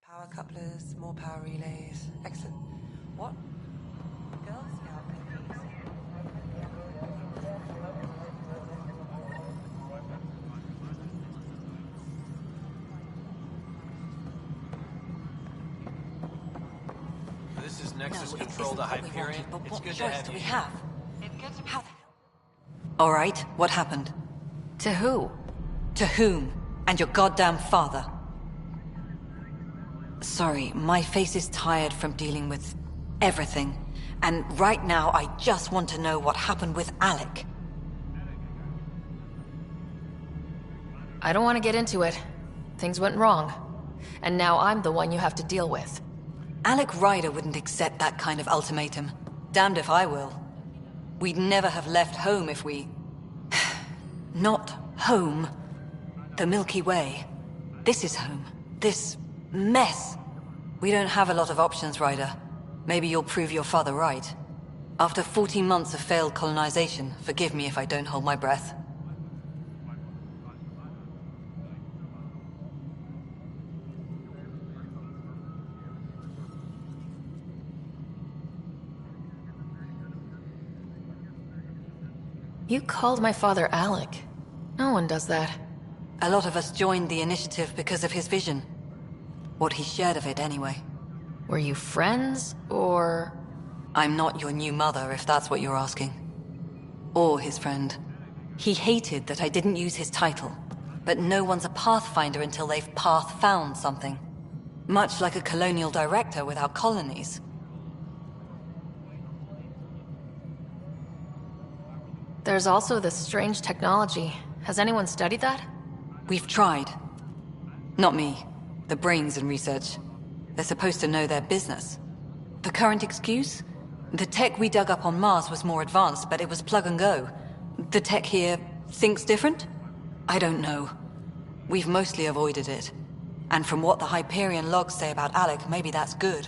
Power couplers, more power relays. Excellent. What? Girl Scout cookies. This is Nexus No, Control to what we Hyperion. wanted, but It's what good to choice have do you we here. have? How the hell? All right, what happened? To who? To whom? And your goddamn father. Sorry, my face is tired from dealing with everything. And right now, I just want to know what happened with Alec. I don't want to get into it. Things went wrong. And now I'm the one you have to deal with. Alec Ryder wouldn't accept that kind of ultimatum. Damned if I will. We'd never have left home if we... Not home. The Milky Way. This is home. This mess. We don't have a lot of options, Ryder. Maybe you'll prove your father right. After 14 months of failed colonization, forgive me if I don't hold my breath. You called my father Alec. No one does that. A lot of us joined the initiative because of his vision. What he shared of it, anyway. Were you friends, or...? I'm not your new mother, if that's what you're asking. Or his friend. He hated that I didn't use his title. But no one's a pathfinder until they've path-found something. Much like a colonial director without colonies. There's also this strange technology. Has anyone studied that? We've tried. Not me. The brains in research. They're supposed to know their business. The current excuse? The tech we dug up on Mars was more advanced, but it was plug and go. The tech here thinks different? I don't know. We've mostly avoided it. And from what the Hyperion logs say about Alec, maybe that's good.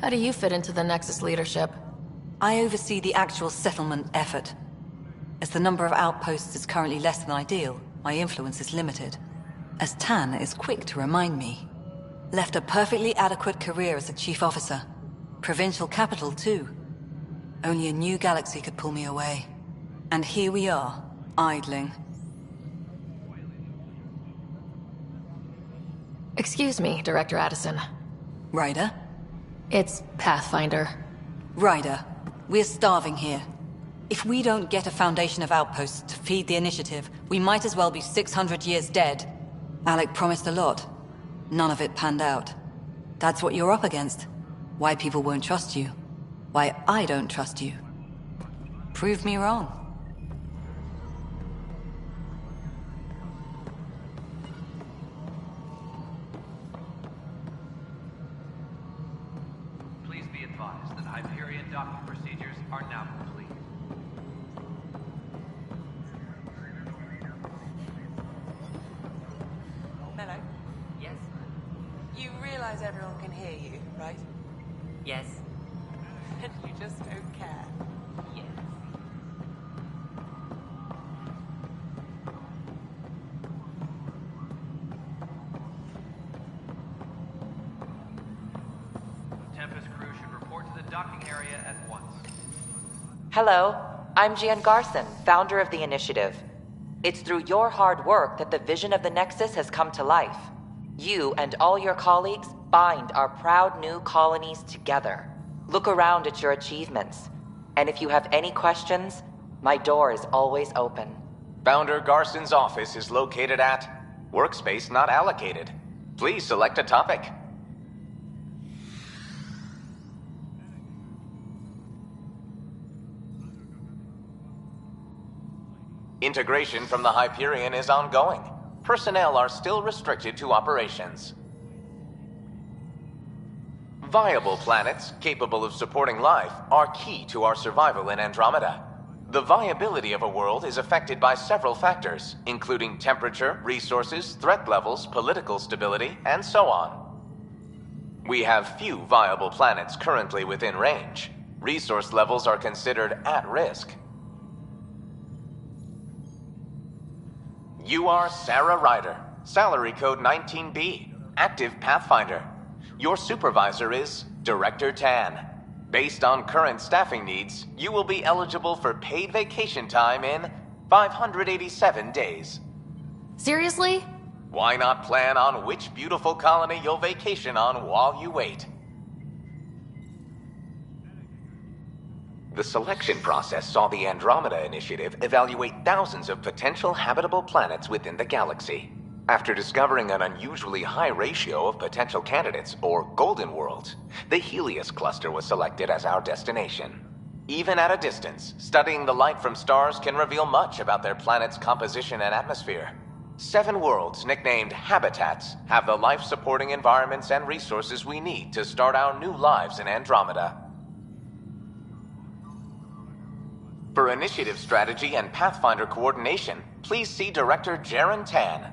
How do you fit into the Nexus leadership? I oversee the actual settlement effort. As the number of outposts is currently less than ideal, my influence is limited. As Tan is quick to remind me. Left a perfectly adequate career as a chief officer. Provincial capital, too. Only a new galaxy could pull me away. And here we are, idling. Excuse me, Director Addison. Ryder? It's Pathfinder. Ryder, we're starving here. If we don't get a foundation of outposts to feed the initiative, we might as well be 600 years dead. Alec promised a lot. None of it panned out. That's what you're up against. Why people won't trust you. Why I don't trust you. Prove me wrong. Please be advised that Hyperion docking procedures are now complete. Mello? Yes. You realize everyone can hear you, right? Yes. And you just don't care. Yes. Tempest crew should report to the docking area at once. Hello, I'm Gian Garson, founder of the initiative. It's through your hard work that the vision of the Nexus has come to life. You and all your colleagues bind our proud new colonies together. Look around at your achievements. And if you have any questions, my door is always open. Founder Garson's office is located at Workspace Not Allocated. Please select a topic. Integration from the Hyperion is ongoing. Personnel are still restricted to operations. Viable planets capable of supporting life are key to our survival in Andromeda. The viability of a world is affected by several factors, including temperature, resources, threat levels, political stability, and so on. We have few viable planets currently within range. Resource levels are considered at risk. You are Sarah Ryder, salary code 19B, active Pathfinder. Your supervisor is Director Tan. Based on current staffing needs, you will be eligible for paid vacation time in 587 days. Seriously? Why not plan on which beautiful colony you'll vacation on while you wait? The selection process saw the Andromeda Initiative evaluate thousands of potential habitable planets within the galaxy. After discovering an unusually high ratio of potential candidates, or golden worlds, the Helios cluster was selected as our destination. Even at a distance, studying the light from stars can reveal much about their planet's composition and atmosphere. 7 worlds, nicknamed habitats, have the life-supporting environments and resources we need to start our new lives in Andromeda. For initiative strategy and Pathfinder coordination, please see Director Jaren Tan.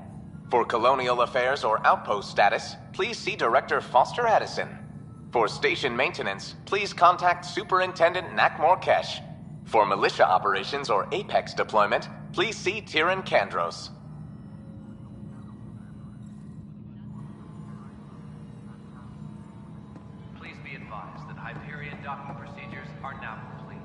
For colonial affairs or outpost status, please see Director Foster Addison. For station maintenance, please contact Superintendent Nak Morkesh. For militia operations or Apex deployment, please see Tyran Kandros. Please be advised that Hyperion docking procedures are now complete.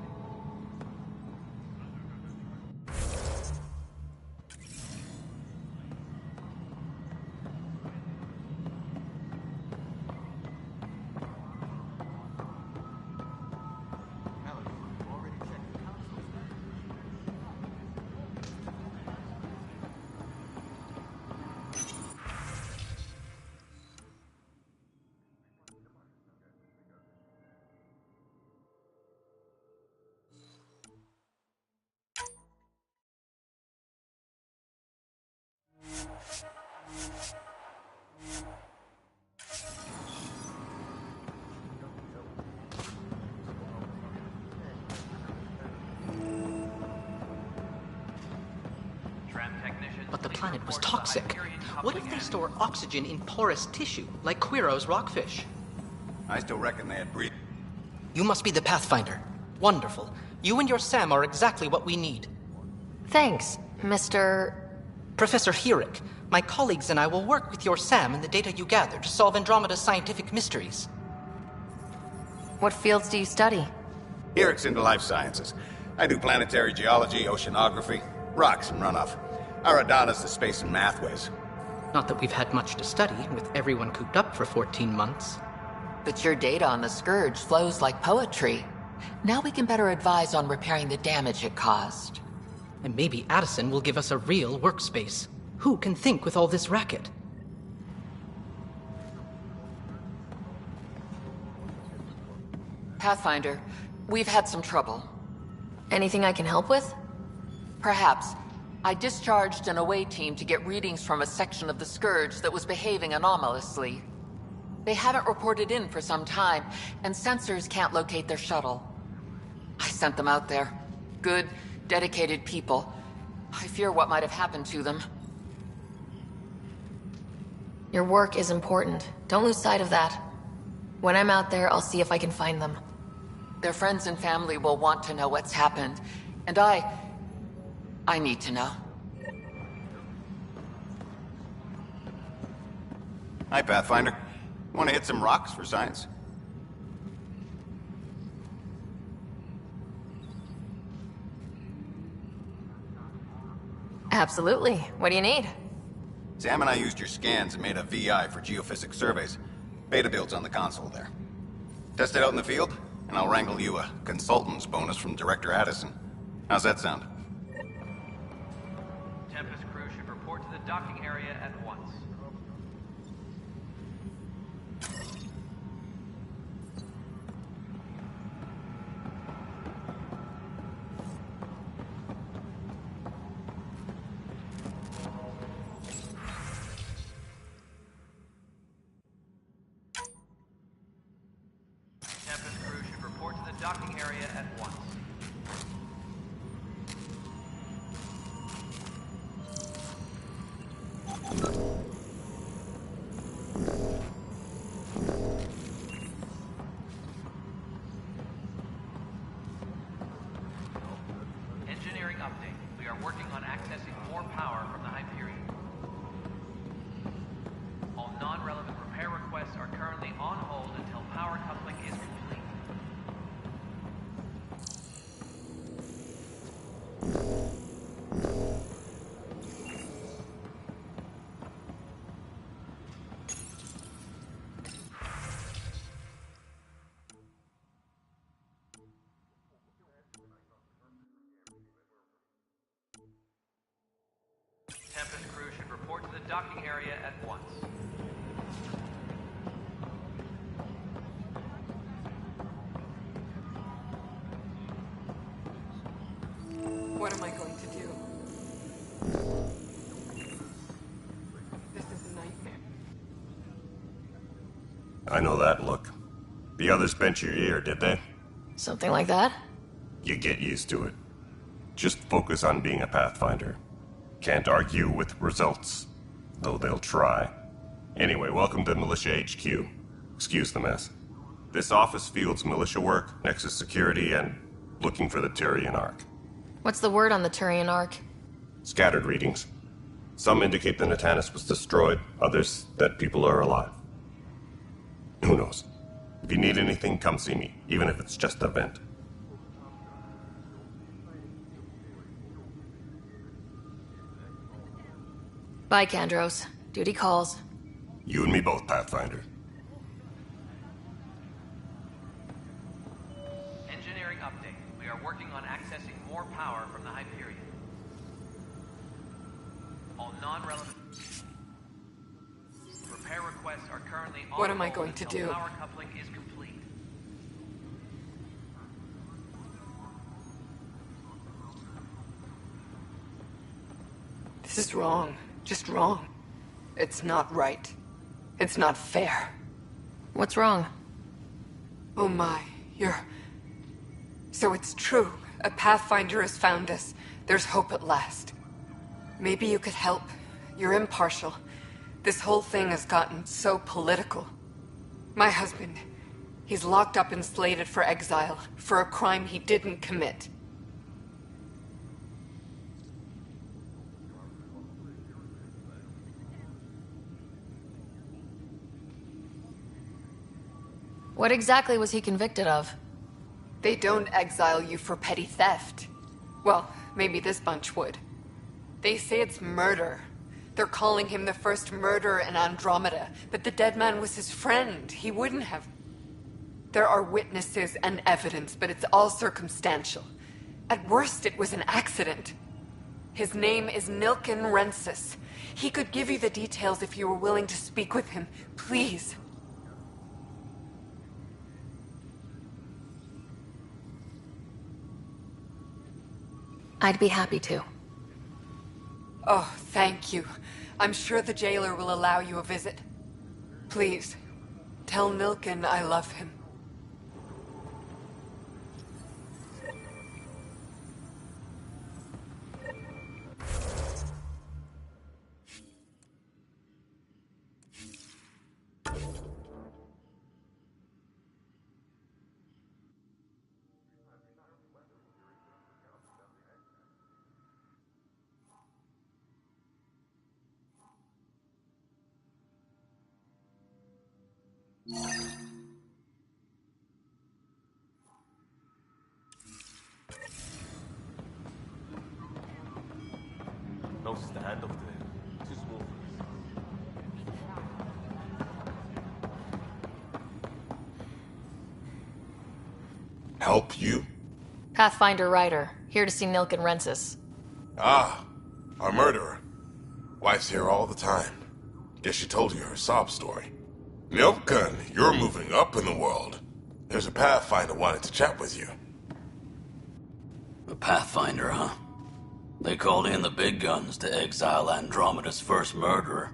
But the planet was toxic. What if they store oxygen in porous tissue, like Quiro's rockfish? I still reckon they had breathing. You must be the Pathfinder. Wonderful. You and your Sam are exactly what we need. Thanks, Mr. Professor Heric, my colleagues and I will work with your Sam and the data you gather to solve Andromeda's scientific mysteries. What fields do you study? Eric's into life sciences. I do planetary geology, oceanography, rocks and runoff. Aradana's the space and math whiz. Not that we've had much to study, with everyone cooped up for 14 months. But your data on the Scourge flows like poetry. Now we can better advise on repairing the damage it caused. And maybe Addison will give us a real workspace. Who can think with all this racket? Pathfinder, we've had some trouble. Anything I can help with? Perhaps. I discharged an away team to get readings from a section of the Scourge that was behaving anomalously. They haven't reported in for some time, and sensors can't locate their shuttle. I sent them out there. Good, dedicated people. I fear what might have happened to them. Your work is important. Don't lose sight of that. When I'm out there, I'll see if I can find them. Their friends and family will want to know what's happened, and I need to know. Hi, Pathfinder. Want to hit some rocks for science? Absolutely. What do you need? Sam and I used your scans and made a VI for geophysics surveys. Beta builds on the console there. Test it out in the field, and I'll wrangle you a consultant's bonus from Director Addison. How's that sound? Tempest crew should report to the docking area at once. Tempest crew should report to the docking area at once. Engineering update. We are working on accessing more power from the Hyperion. docking area at once. What am I going to do? This is a nightmare. I know that look. The others bent your ear, did they? Something like that? You get used to it. Just focus on being a Pathfinder. Can't argue with results, though they'll try. Anyway, welcome to Militia HQ. Excuse the mess. This office fields militia work, Nexus security, and looking for the Turian Ark. What's the word on the Turian Ark? Scattered readings. Some indicate the Natanus was destroyed, others that people are alive. Who knows? If you need anything, come see me, even if it's just a vent. Bye, Kandros. Duty calls. You and me both, Pathfinder. Engineering update. We are working on accessing more power from the Hyperion. All non-relevant repair requests are currently on What am I hold going to until do? Power coupling is complete. This is wrong. Just wrong. It's not right. It's not fair. What's wrong? Oh my, So it's true. A Pathfinder has found us. There's hope at last. Maybe you could help. You're impartial. This whole thing has gotten so political. My husband, he's locked up and slated for exile for a crime he didn't commit. What exactly was he convicted of? They don't exile you for petty theft. Well, maybe this bunch would. They say it's murder. They're calling him the first murderer in Andromeda, but the dead man was his friend. He wouldn't have. There are witnesses and evidence, but it's all circumstantial. At worst, it was an accident. His name is Nilken Rensis. He could give you the details if you were willing to speak with him. Please. I'd be happy to. Oh, thank you. I'm sure the jailer will allow you a visit. Please, tell Nilken I love him. No stand up there. Too small for this. Help you? Pathfinder Ryder, here to see Nilken Rensis. Ah, a murderer. Wife's here all the time. Guess she told you her sob story. Nilken, you're moving up in the world. There's a Pathfinder wanted to chat with you. A Pathfinder, huh? They called in the big guns to exile Andromeda's first murderer.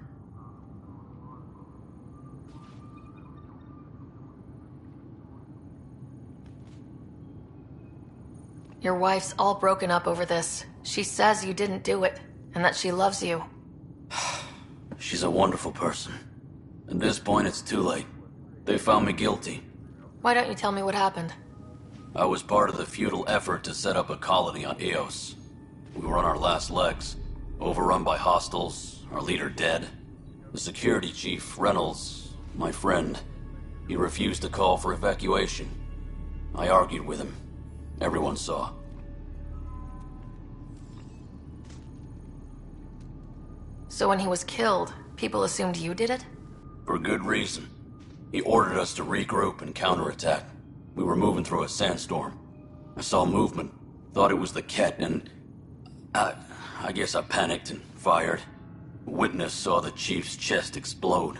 Your wife's all broken up over this. She says you didn't do it, and that she loves you. She's a wonderful person. At this point, it's too late. They found me guilty. Why don't you tell me what happened? I was part of the futile effort to set up a colony on Eos. We were on our last legs, overrun by hostiles, our leader dead. The security chief, Reynolds, my friend, he refused to call for evacuation. I argued with him. Everyone saw. So when he was killed, people assumed you did it? For good reason. He ordered us to regroup and counterattack. We were moving through a sandstorm. I saw movement, thought it was the Ket, and I guess I panicked and fired. A witness saw the chief's chest explode.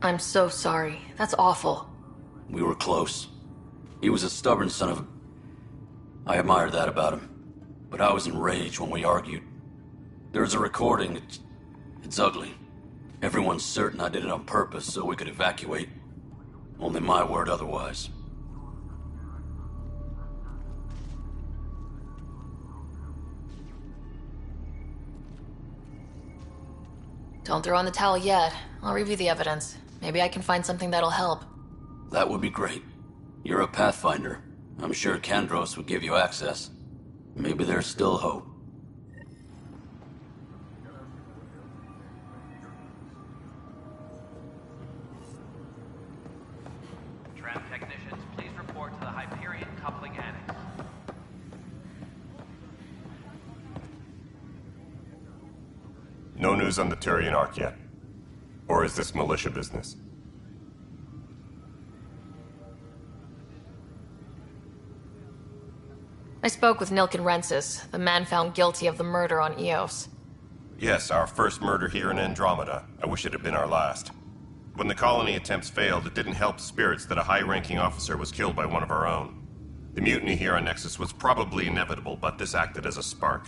I'm so sorry. That's awful. We were close. He was a stubborn son of a... I admired that about him. But I was enraged when we argued. There's a recording. It's ugly. Everyone's certain I did it on purpose so we could evacuate. Only my word otherwise. Don't throw in the towel yet. I'll review the evidence. Maybe I can find something that'll help. That would be great. You're a Pathfinder. I'm sure Kandros would give you access. Maybe there's still hope. Tram technicians, please report to the Hyperion Coupling Annex. No news on the Turian Ark yet. Or is this militia business? I spoke with Nilken Rensis, the man found guilty of the murder on Eos. Yes, our first murder here in Andromeda. I wish it had been our last. When the colony attempts failed, it didn't help spirits that a high-ranking officer was killed by one of our own. The mutiny here on Nexus was probably inevitable, but this acted as a spark.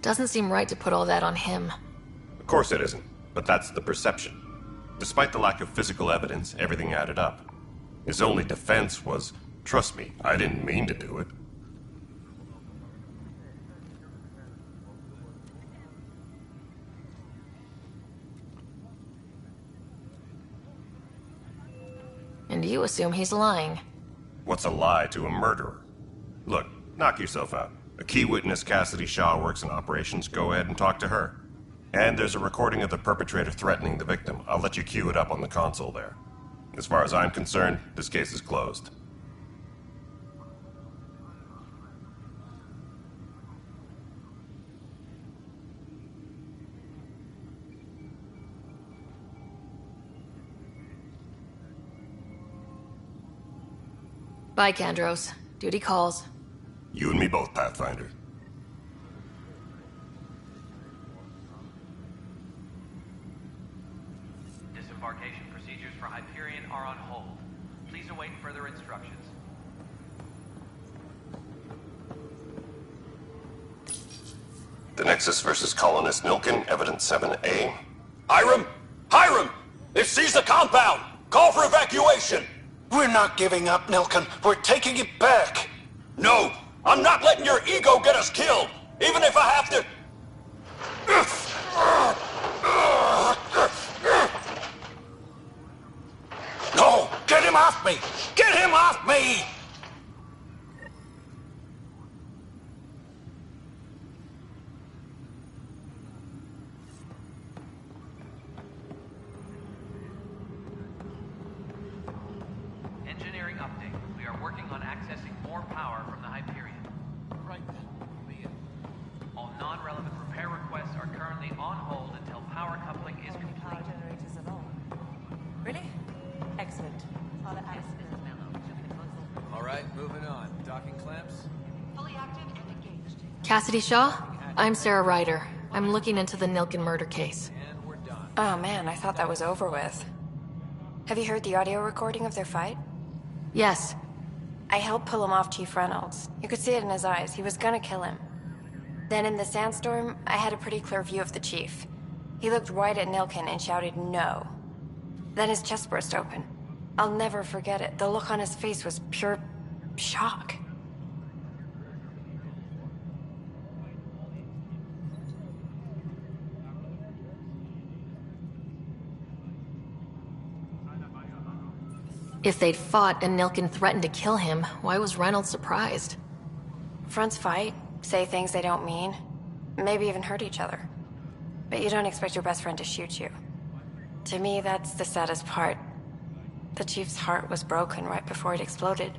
Doesn't seem right to put all that on him. Of course it isn't, but that's the perception. Despite the lack of physical evidence, everything added up. His only defense was, trust me, I didn't mean to do it. And you assume he's lying. What's a lie to a murderer? Look, knock yourself out. A key witness, Cassidy Shaw, works in operations. Go ahead and talk to her. And there's a recording of the perpetrator threatening the victim. I'll let you cue it up on the console there. As far as I'm concerned, this case is closed. Bye, Kandros. Duty calls. You and me both, Pathfinder. Disembarkation procedures for Hyperion are on hold. Please await further instructions. The Nexus versus Colonist Nilken, Evidence 7A. Hiram! Hiram! They've seized the compound! Call for evacuation! We're not giving up, Nilken. We're taking it back. No! I'm not letting your ego get us killed! Even if I have to... No! Get him off me! Get him off me! Engineering update. We are working on accessing more power from the Hyperion. Right then. All non-relevant repair requests are currently on hold until power coupling is complete. Power generators at all. Really? Excellent. All right, moving on. Docking clamps? Fully active and engaged. Cassidy Shaw? I'm Sarah Ryder. I'm looking into the Nilken murder case. Oh man, I thought that was over with. Have you heard the audio recording of their fight? Yes. I helped pull him off Chief Reynolds. You could see it in his eyes. He was gonna kill him. Then in the sandstorm, I had a pretty clear view of the Chief. He looked right at Nilken and shouted no. Then his chest burst open. I'll never forget it. The look on his face was pure shock. If they'd fought and Nilken threatened to kill him, why was Reynolds surprised? Fronts fight, say things they don't mean, maybe even hurt each other. But you don't expect your best friend to shoot you. To me, that's the saddest part. The Chief's heart was broken right before it exploded.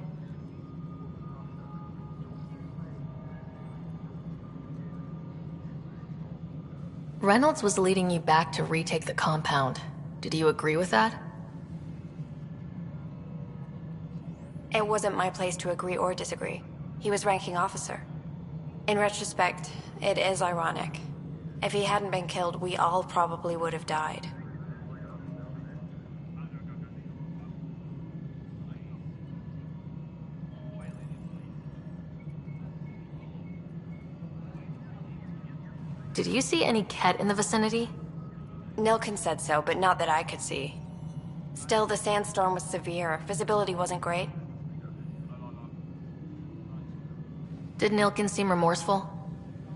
Reynolds was leading you back to retake the compound. Did you agree with that? It wasn't my place to agree or disagree. He was ranking officer. In retrospect, it is ironic. If he hadn't been killed, we all probably would have died. Did you see any Ket in the vicinity? Nilken said so, but not that I could see. Still, the sandstorm was severe. Visibility wasn't great. Did Nilken seem remorseful?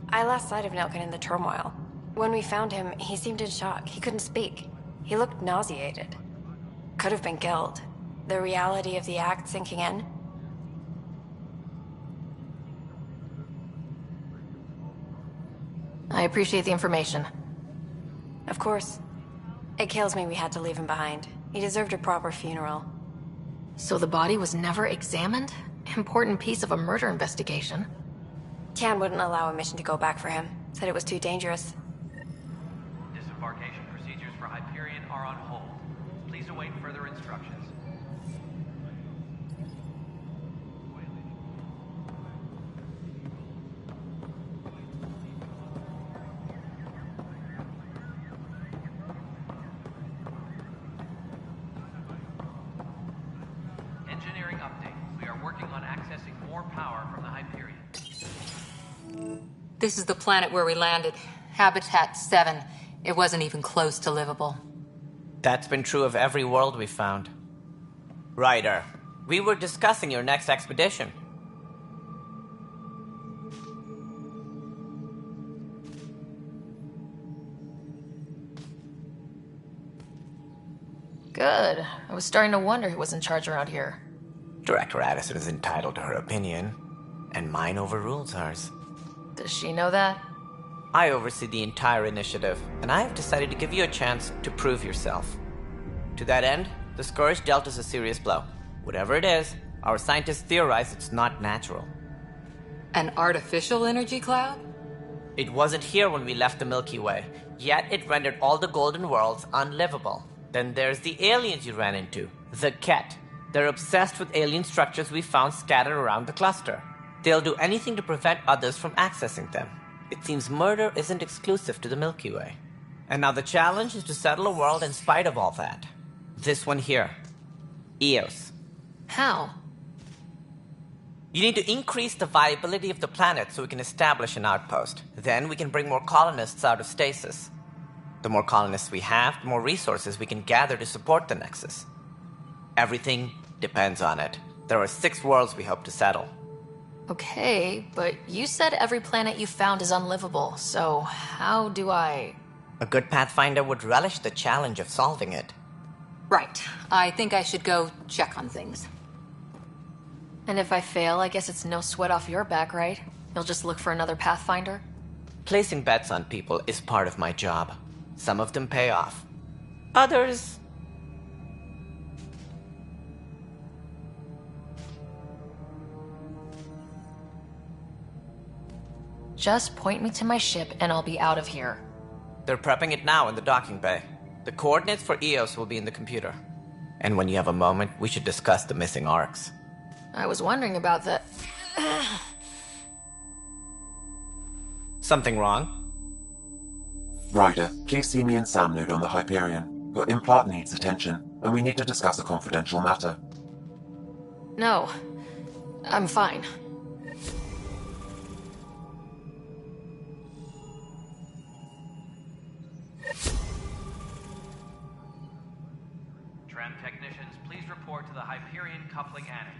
I lost sight of Nilken in the turmoil. When we found him, he seemed in shock. He couldn't speak. He looked nauseated. Could have been guilt. The reality of the act sinking in. I appreciate the information. Of course. It kills me we had to leave him behind. He deserved a proper funeral. So the body was never examined? Important piece of a murder investigation. Tian wouldn't allow a mission to go back for him. Said it was too dangerous. Disembarkation procedures for Hyperion are on hold. Please await further instructions. Engineering update. We are working on accessing more power from the Hyperion. This is the planet where we landed. Habitat 7. It wasn't even close to livable. That's been true of every world we found. Ryder, we were discussing your next expedition. Good. I was starting to wonder who was in charge around here. Director Addison is entitled to her opinion, and mine overrules hers. Does she know that? I oversee the entire initiative, and I have decided to give you a chance to prove yourself. To that end, the Scourge dealt us a serious blow. Whatever it is, our scientists theorize it's not natural. An artificial energy cloud? It wasn't here when we left the Milky Way, yet it rendered all the Golden Worlds unlivable. Then there's the aliens you ran into, the Ket. They're obsessed with alien structures we found scattered around the cluster. They'll do anything to prevent others from accessing them. It seems murder isn't exclusive to the Milky Way. And now the challenge is to settle a world in spite of all that. This one here. Eos. How? You need to increase the viability of the planet so we can establish an outpost. Then we can bring more colonists out of stasis. The more colonists we have, the more resources we can gather to support the Nexus. Everything depends on it. There are 6 worlds we hope to settle. Okay, but you said every planet you found is unlivable, so how do I... A good Pathfinder would relish the challenge of solving it. Right. I think I should go check on things. And if I fail, I guess it's no sweat off your back, right? You'll just look for another Pathfinder? Placing bets on people is part of my job. Some of them pay off. Others... Just point me to my ship and I'll be out of here. They're prepping it now in the docking bay. The coordinates for Eos will be in the computer. And when you have a moment, we should discuss the missing arcs. I was wondering about that. Something wrong? Ryder, please see me and Sam Node on the Hyperion. Your implant needs attention, and we need to discuss a confidential matter. No. I'm fine. Tram technicians, please report to the Hyperion Coupling Annex.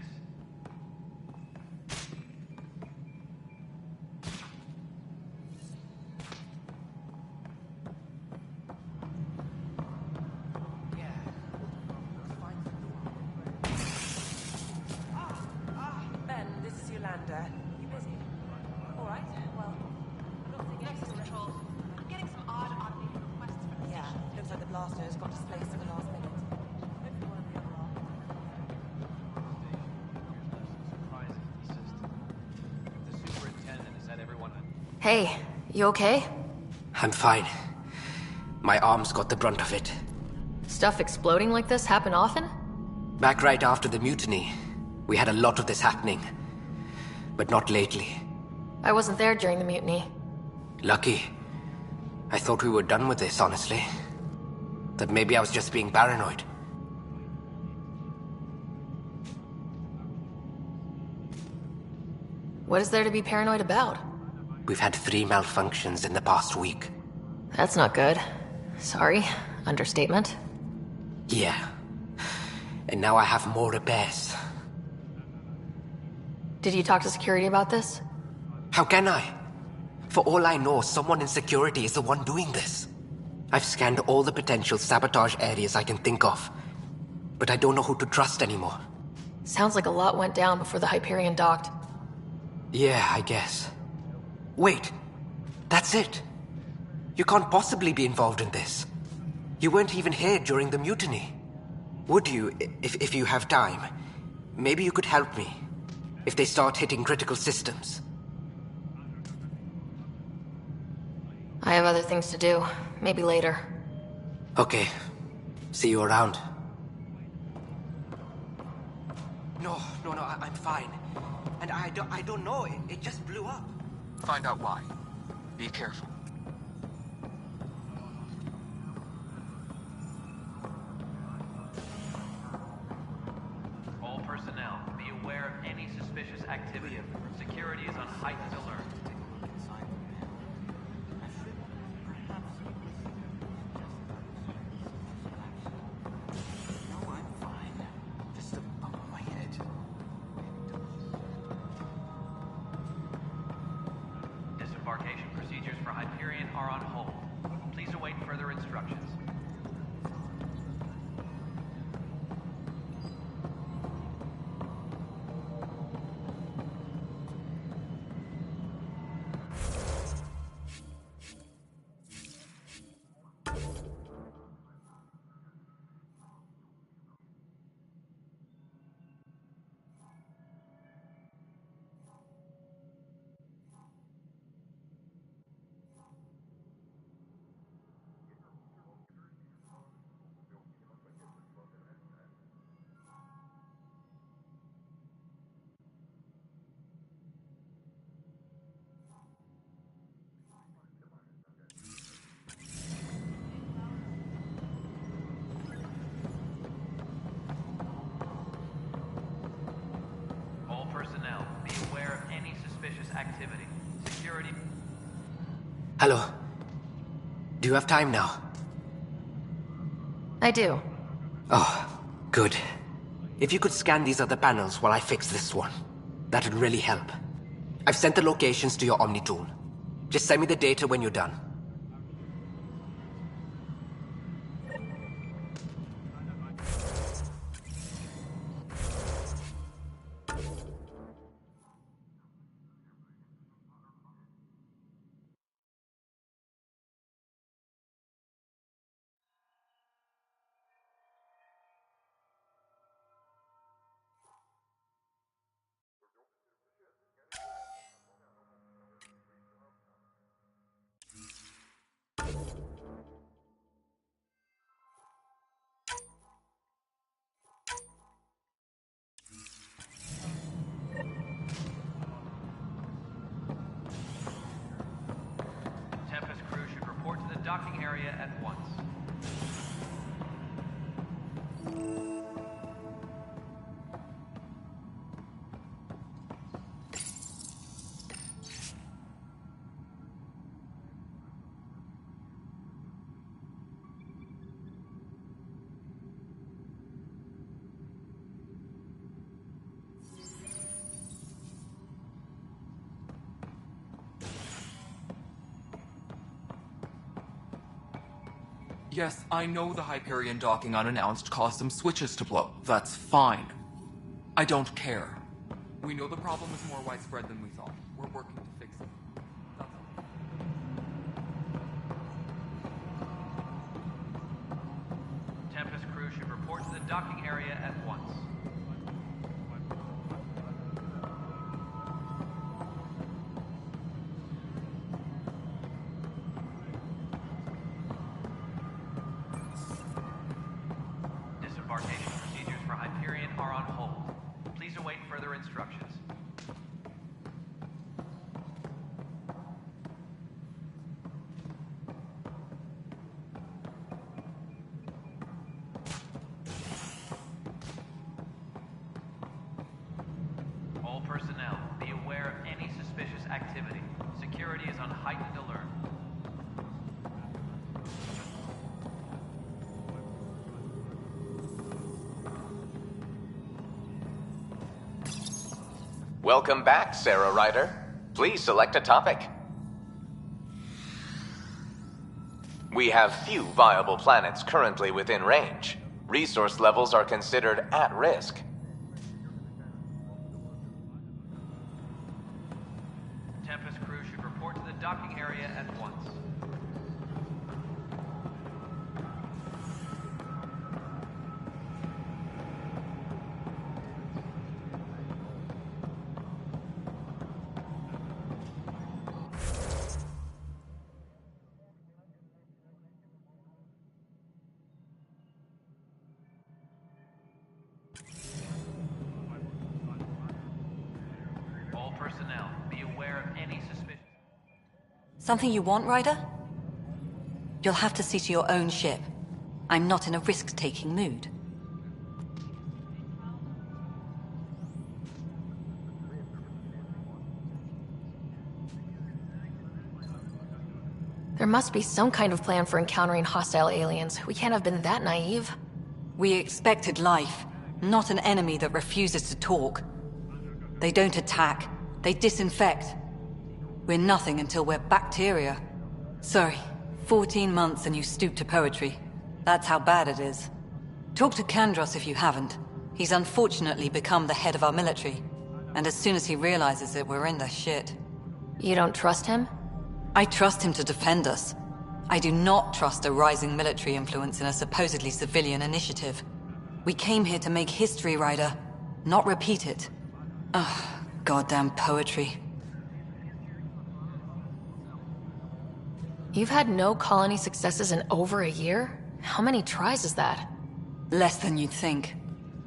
Ben, this is Yolanda. You busy? All right. Well, Nexus Control. I'm getting some odd automated requests for this. Yeah, looks like the blaster has got displaced at the last minute. Hopefully one of the other are. The superintendent has had everyone... Hey, you okay? I'm fine. My arms got the brunt of it. Stuff exploding like this happen often? Back right after the mutiny, we had a lot of this happening. But not lately. I wasn't there during the mutiny. Lucky. I thought we were done with this, honestly. That maybe I was just being paranoid. What is there to be paranoid about? We've had 3 malfunctions in the past week. That's not good. Sorry. Understatement. Yeah. And now I have more repairs. Did you talk to security about this? How can I? For all I know, someone in security is the one doing this. I've scanned all the potential sabotage areas I can think of. But I don't know who to trust anymore. Sounds like a lot went down before the Hyperion docked. Yeah, I guess. Wait. That's it. You can't possibly be involved in this. You weren't even here during the mutiny. Would you, if you have time? Maybe you could help me. If they start hitting critical systems. I have other things to do. Maybe later. Okay. See you around. No, I'm fine. And I don't know, it just blew up. Find out why. Be careful. All personnel, be aware of any suspicious activity. Security is on heightened alert. Disembarkation procedures for Hyperion are on hold. Please await further instructions. Personnel, be aware of any suspicious activity. Security... Hello. Do you have time now? I do. Oh, good. If you could scan these other panels while I fix this one, that'd really help. I've sent the locations to your Omni tool. Just send me the data when you're done. Tempest crew should report to the docking area at once. Yes, I know the Hyperion docking unannounced caused some switches to blow. That's fine. I don't care. We know the problem is more widespread than we thought. We're working to fix it. Tempest crew should report to the docking area at once. relocation procedures for Hyperion are on hold. Please await further instructions. All personnel, be aware of any suspicious activity. Security is on heightened alert. Welcome back, Sarah Ryder. Please select a topic. We have few viable planets currently within range. Resource levels are considered at risk. Tempest crew should report to the docking area at once. All personnel, be aware of any suspicious... Something you want, Ryder? You'll have to see to your own ship. I'm not in a risk-taking mood. There must be some kind of plan for encountering hostile aliens. We can't have been that naive. We expected life, not an enemy that refuses to talk. They don't attack, they disinfect. We're nothing until we're bacteria. Sorry, 14 months and you stoop to poetry. That's how bad it is. Talk to Kandros if you haven't. He's unfortunately become the head of our military. And as soon as he realizes it, we're in the shit. You don't trust him? I trust him to defend us. I do not trust a rising military influence in a supposedly civilian initiative. We came here to make history, Ryder, not repeat it. Ugh, goddamn poetry. You've had no colony successes in over a year? How many tries is that? Less than you'd think.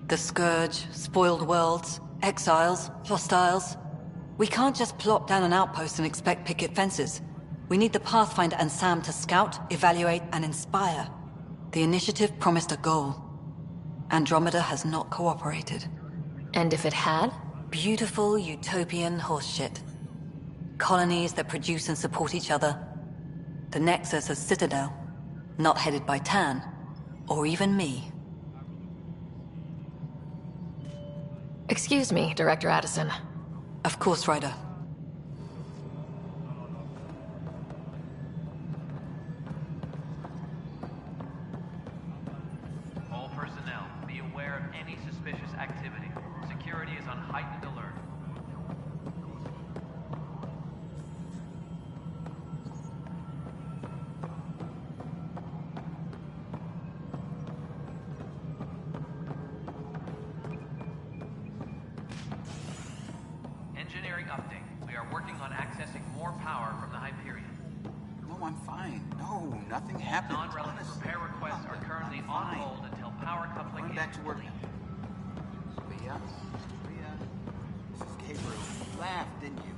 The Scourge, spoiled worlds, exiles, hostiles. We can't just plop down an outpost and expect picket fences. We need the Pathfinder and Sam to scout, evaluate, and inspire. The initiative promised a goal. Andromeda has not cooperated. And if it had? Beautiful utopian horseshit. Colonies that produce and support each other. The Nexus as Citadel, not headed by Tan, or even me. Excuse me, Director Addison. Of course, Ryder. All personnel, be aware of any suspicious activity. Security is on heightened alert. Engineering update. We are working on accessing more power from the Hyperion. No, I'm fine. No, nothing happened. Non-relevant repair requests are currently on hold until power coupling is back to work. complete. Leah, this is Gabriel. You laughed, didn't you?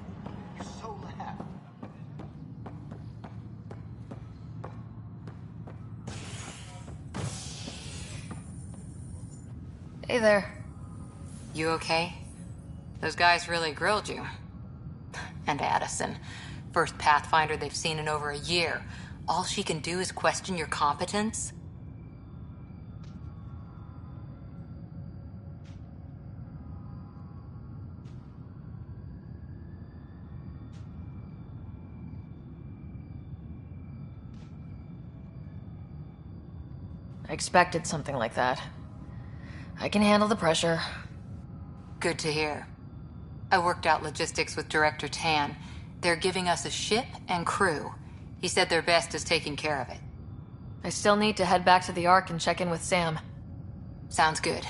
You so laughed. Hey there. You okay? Those guys really grilled you. And Addison. First Pathfinder they've seen in over a year. All she can do is question your competence? I expected something like that. I can handle the pressure. Good to hear. I worked out logistics with Director Tan. They're giving us a ship and crew. He said their best is taking care of it. I still need to head back to the Ark and check in with Sam. Sounds good.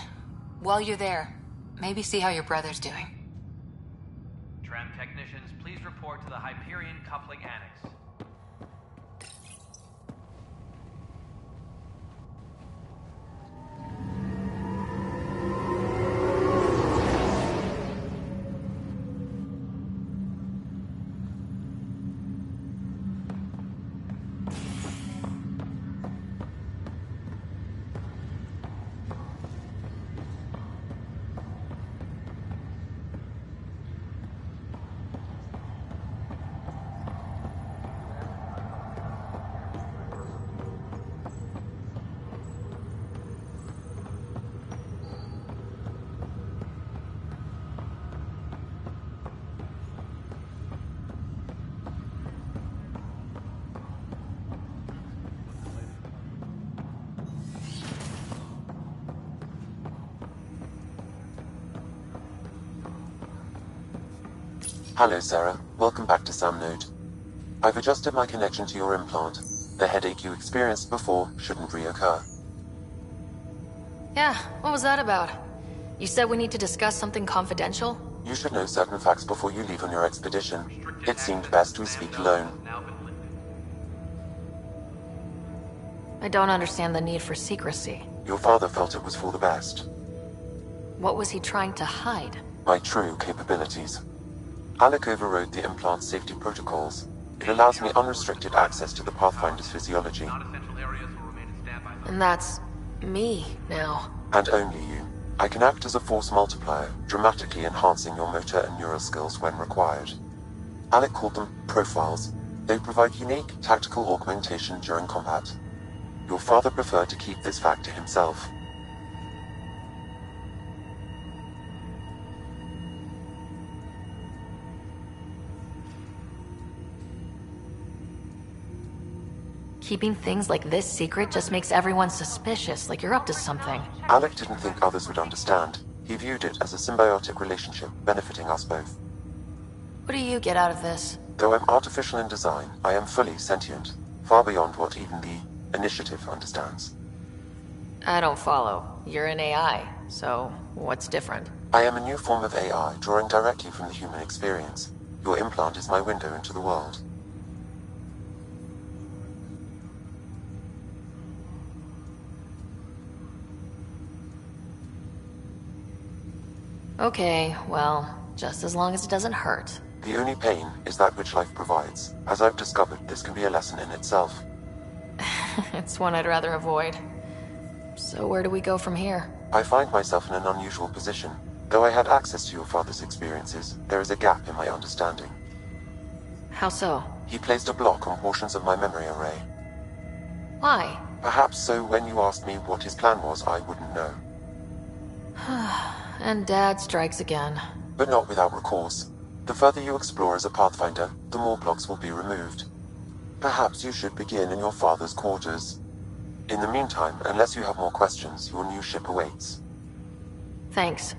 While you're there, maybe see how your brother's doing. Tram technicians, please report to the Hyperion Coupling Annex. Hello, Sarah. Welcome back to SamNode. I've adjusted my connection to your implant. The headache you experienced before shouldn't reoccur. Yeah, what was that about? You said we need to discuss something confidential? You should know certain facts before you leave on your expedition. It seemed best we speak alone. I don't understand the need for secrecy. Your father felt it was for the best. What was he trying to hide? My true capabilities. Alec overrode the implant's safety protocols. It allows me unrestricted access to the Pathfinder's physiology. And that's me now. And only you. I can act as a force multiplier, dramatically enhancing your motor and neural skills when required. Alec called them profiles. They provide unique tactical augmentation during combat. Your father preferred to keep this fact to himself. Keeping things like this secret just makes everyone suspicious, like you're up to something. Alec didn't think others would understand. He viewed it as a symbiotic relationship, benefiting us both. What do you get out of this? Though I'm artificial in design, I am fully sentient, far beyond what even the Initiative understands. I don't follow. You're an AI, so what's different? I am a new form of AI, drawing directly from the human experience. Your implant is my window into the world. Okay, well, just as long as it doesn't hurt. The only pain is that which life provides. As I've discovered, this can be a lesson in itself. It's one I'd rather avoid. So where do we go from here? I find myself in an unusual position. Though I had access to your father's experiences, there is a gap in my understanding. How so? He placed a block on portions of my memory array. Why? Perhaps so when you asked me what his plan was, I wouldn't know. And Dad strikes again. But not without recourse. The further you explore as a Pathfinder, the more blocks will be removed. Perhaps you should begin in your father's quarters. In the meantime, unless you have more questions, your new ship awaits. Thanks.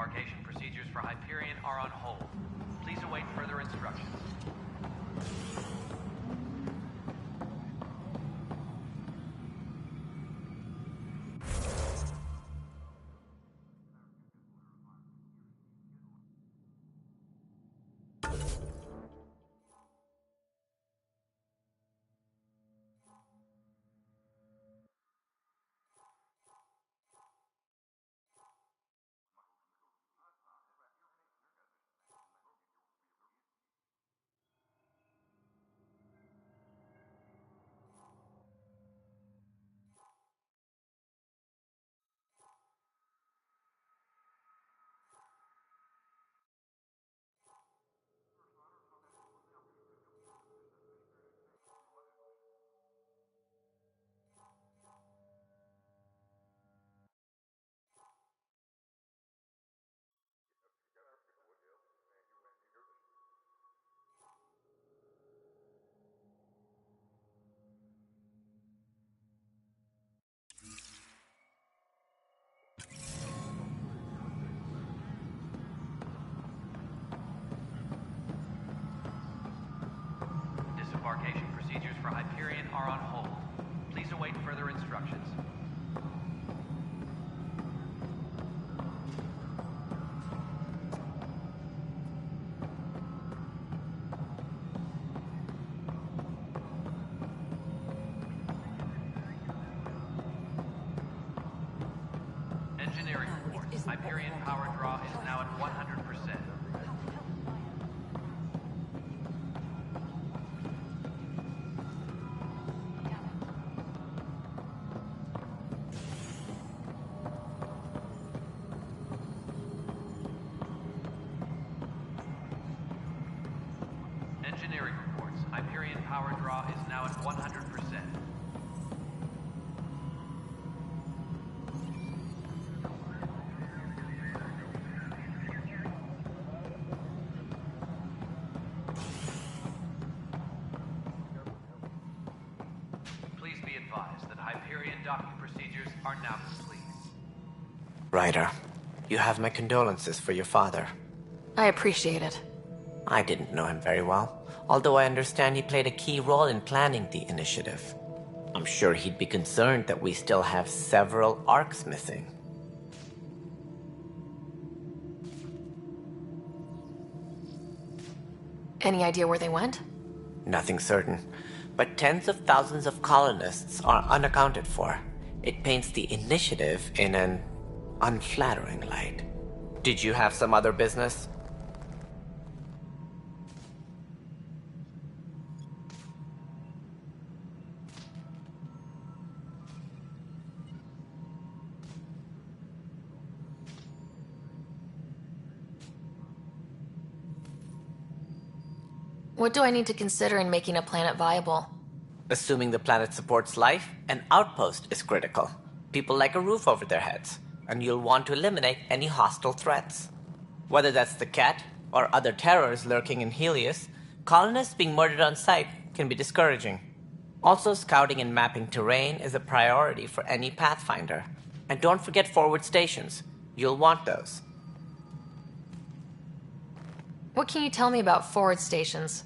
Disembarkation procedures for Hyperion are on hold. Please await further instructions. Disembarkation procedures for Hyperion are on hold. Please await further instructions. Engineering reports. Hyperion power draw is now at 100%. Engineering reports. Hyperion power draw is now at 100%. Please be advised that Hyperion docking procedures are now complete. Ryder, you have my condolences for your father. I appreciate it. I didn't know him very well, although I understand he played a key role in planning the initiative. I'm sure he'd be concerned that we still have several arcs missing. Any idea where they went? Nothing certain, but tens of thousands of colonists are unaccounted for. It paints the initiative in an unflattering light. Did you have some other business? What do I need to consider in making a planet viable? Assuming the planet supports life, an outpost is critical. People like a roof over their heads, and you'll want to eliminate any hostile threats. Whether that's the Cat or other terrors lurking in Helios, colonists being murdered on sight can be discouraging. Also, scouting and mapping terrain is a priority for any Pathfinder. And don't forget forward stations. You'll want those. What can you tell me about forward stations?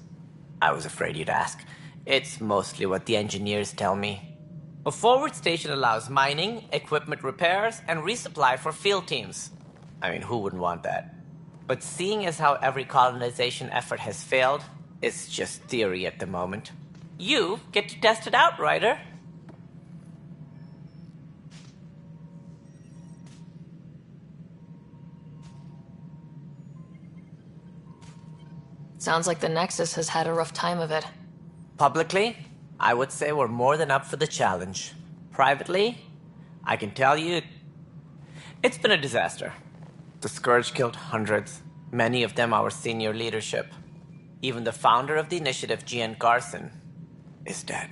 I was afraid you'd ask. It's mostly what the engineers tell me. A forward station allows mining, equipment repairs, and resupply for field teams. I mean, who wouldn't want that? But seeing as how every colonization effort has failed, it's just theory at the moment. You get to test it out, Ryder. Sounds like the Nexus has had a rough time of it. Publicly, I would say we're more than up for the challenge. Privately, I can tell you, it's been a disaster. The Scourge killed hundreds, many of them our senior leadership. Even the founder of the initiative, Gian Garson, is dead.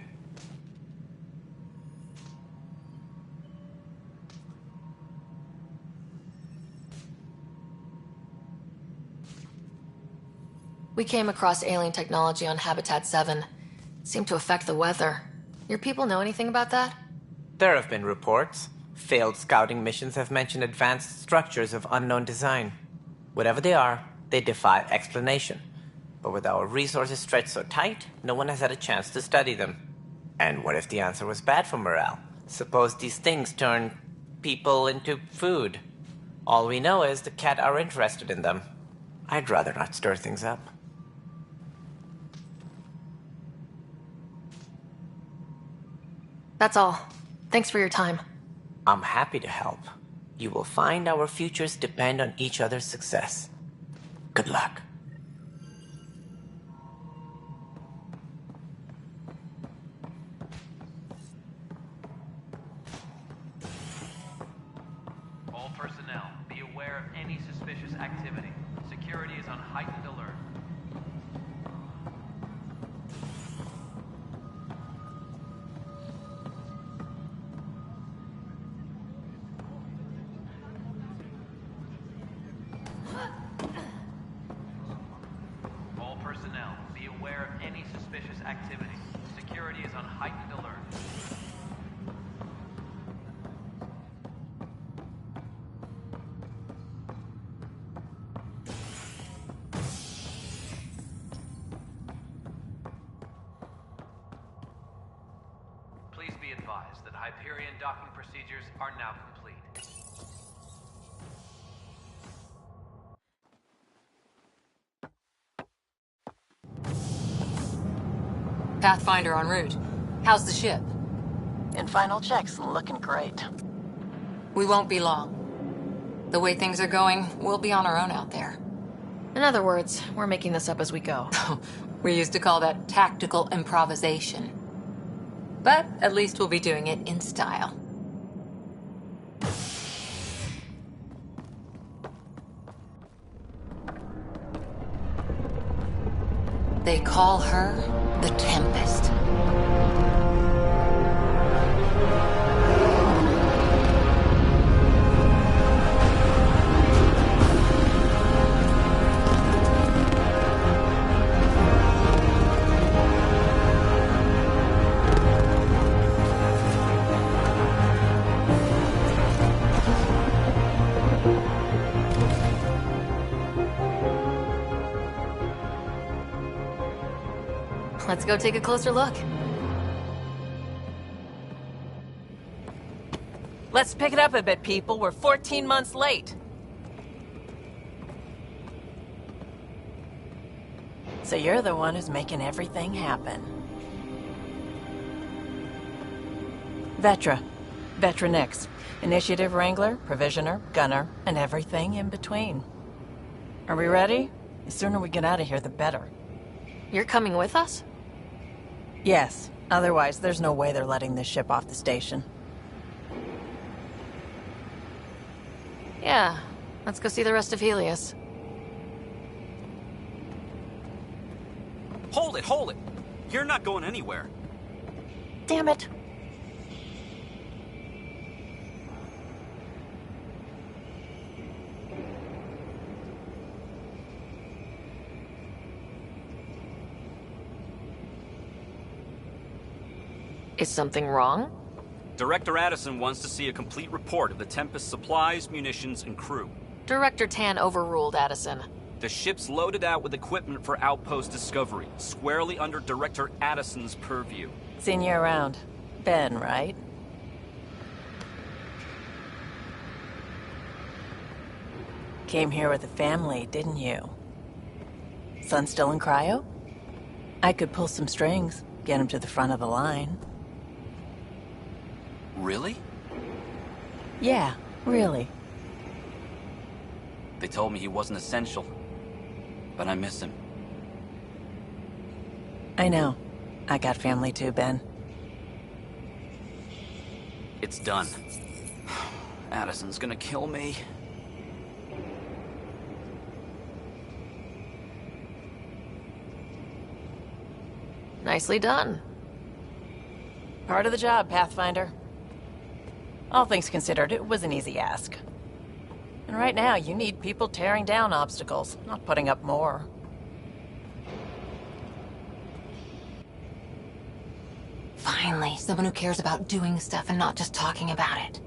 We came across alien technology on Habitat 7. It seemed to affect the weather. Your people know anything about that? There have been reports. Failed scouting missions have mentioned advanced structures of unknown design. Whatever they are, they defy explanation. But with our resources stretched so tight, no one has had a chance to study them. And what if the answer was bad for morale? Suppose these things turn people into food. All we know is the Ket are interested in them. I'd rather not stir things up. That's all. Thanks for your time. I'm happy to help. You will find our futures depend on each other's success. Good luck. All personnel, be aware of any suspicious activity. Security is on heightened alert. All personnel, be aware of any suspicious activity. Security is on heightened alert. Please be advised that Hyperion docking procedures are now complete. Pathfinder en route. How's the ship? In final checks, looking great. We won't be long. The way things are going, we'll be on our own out there. In other words, we're making this up as we go. We used to call that tactical improvisation. But at least we'll be doing it in style. They call her the Tempest. Let's go take a closer look. Let's pick it up a bit, people. We're 14 months late. So you're the one who's making everything happen. Vetra. Vetra Nix. Initiative Wrangler, Provisioner, Gunner, and everything in between. Are we ready? The sooner we get out of here, the better. You're coming with us? Yes. Otherwise, there's no way they're letting this ship off the station. Yeah. Let's go see the rest of Helios. Hold it, hold it! You're not going anywhere. Damn it. Is something wrong? Director Addison wants to see a complete report of the Tempest's supplies, munitions, and crew. Director Tan overruled Addison. The ship's loaded out with equipment for outpost discovery, squarely under Director Addison's purview. Seen you around. Ben, right? Came here with a family, didn't you? Son still in cryo? I could pull some strings, get him to the front of the line. Really? Yeah, really. They told me he wasn't essential, but I miss him. I know. I got family too, Ben. It's done. Addison's gonna kill me. Nicely done. Part of the job, Pathfinder. All things considered, it was an easy ask. And right now, you need people tearing down obstacles, not putting up more. Finally, someone who cares about doing stuff and not just talking about it.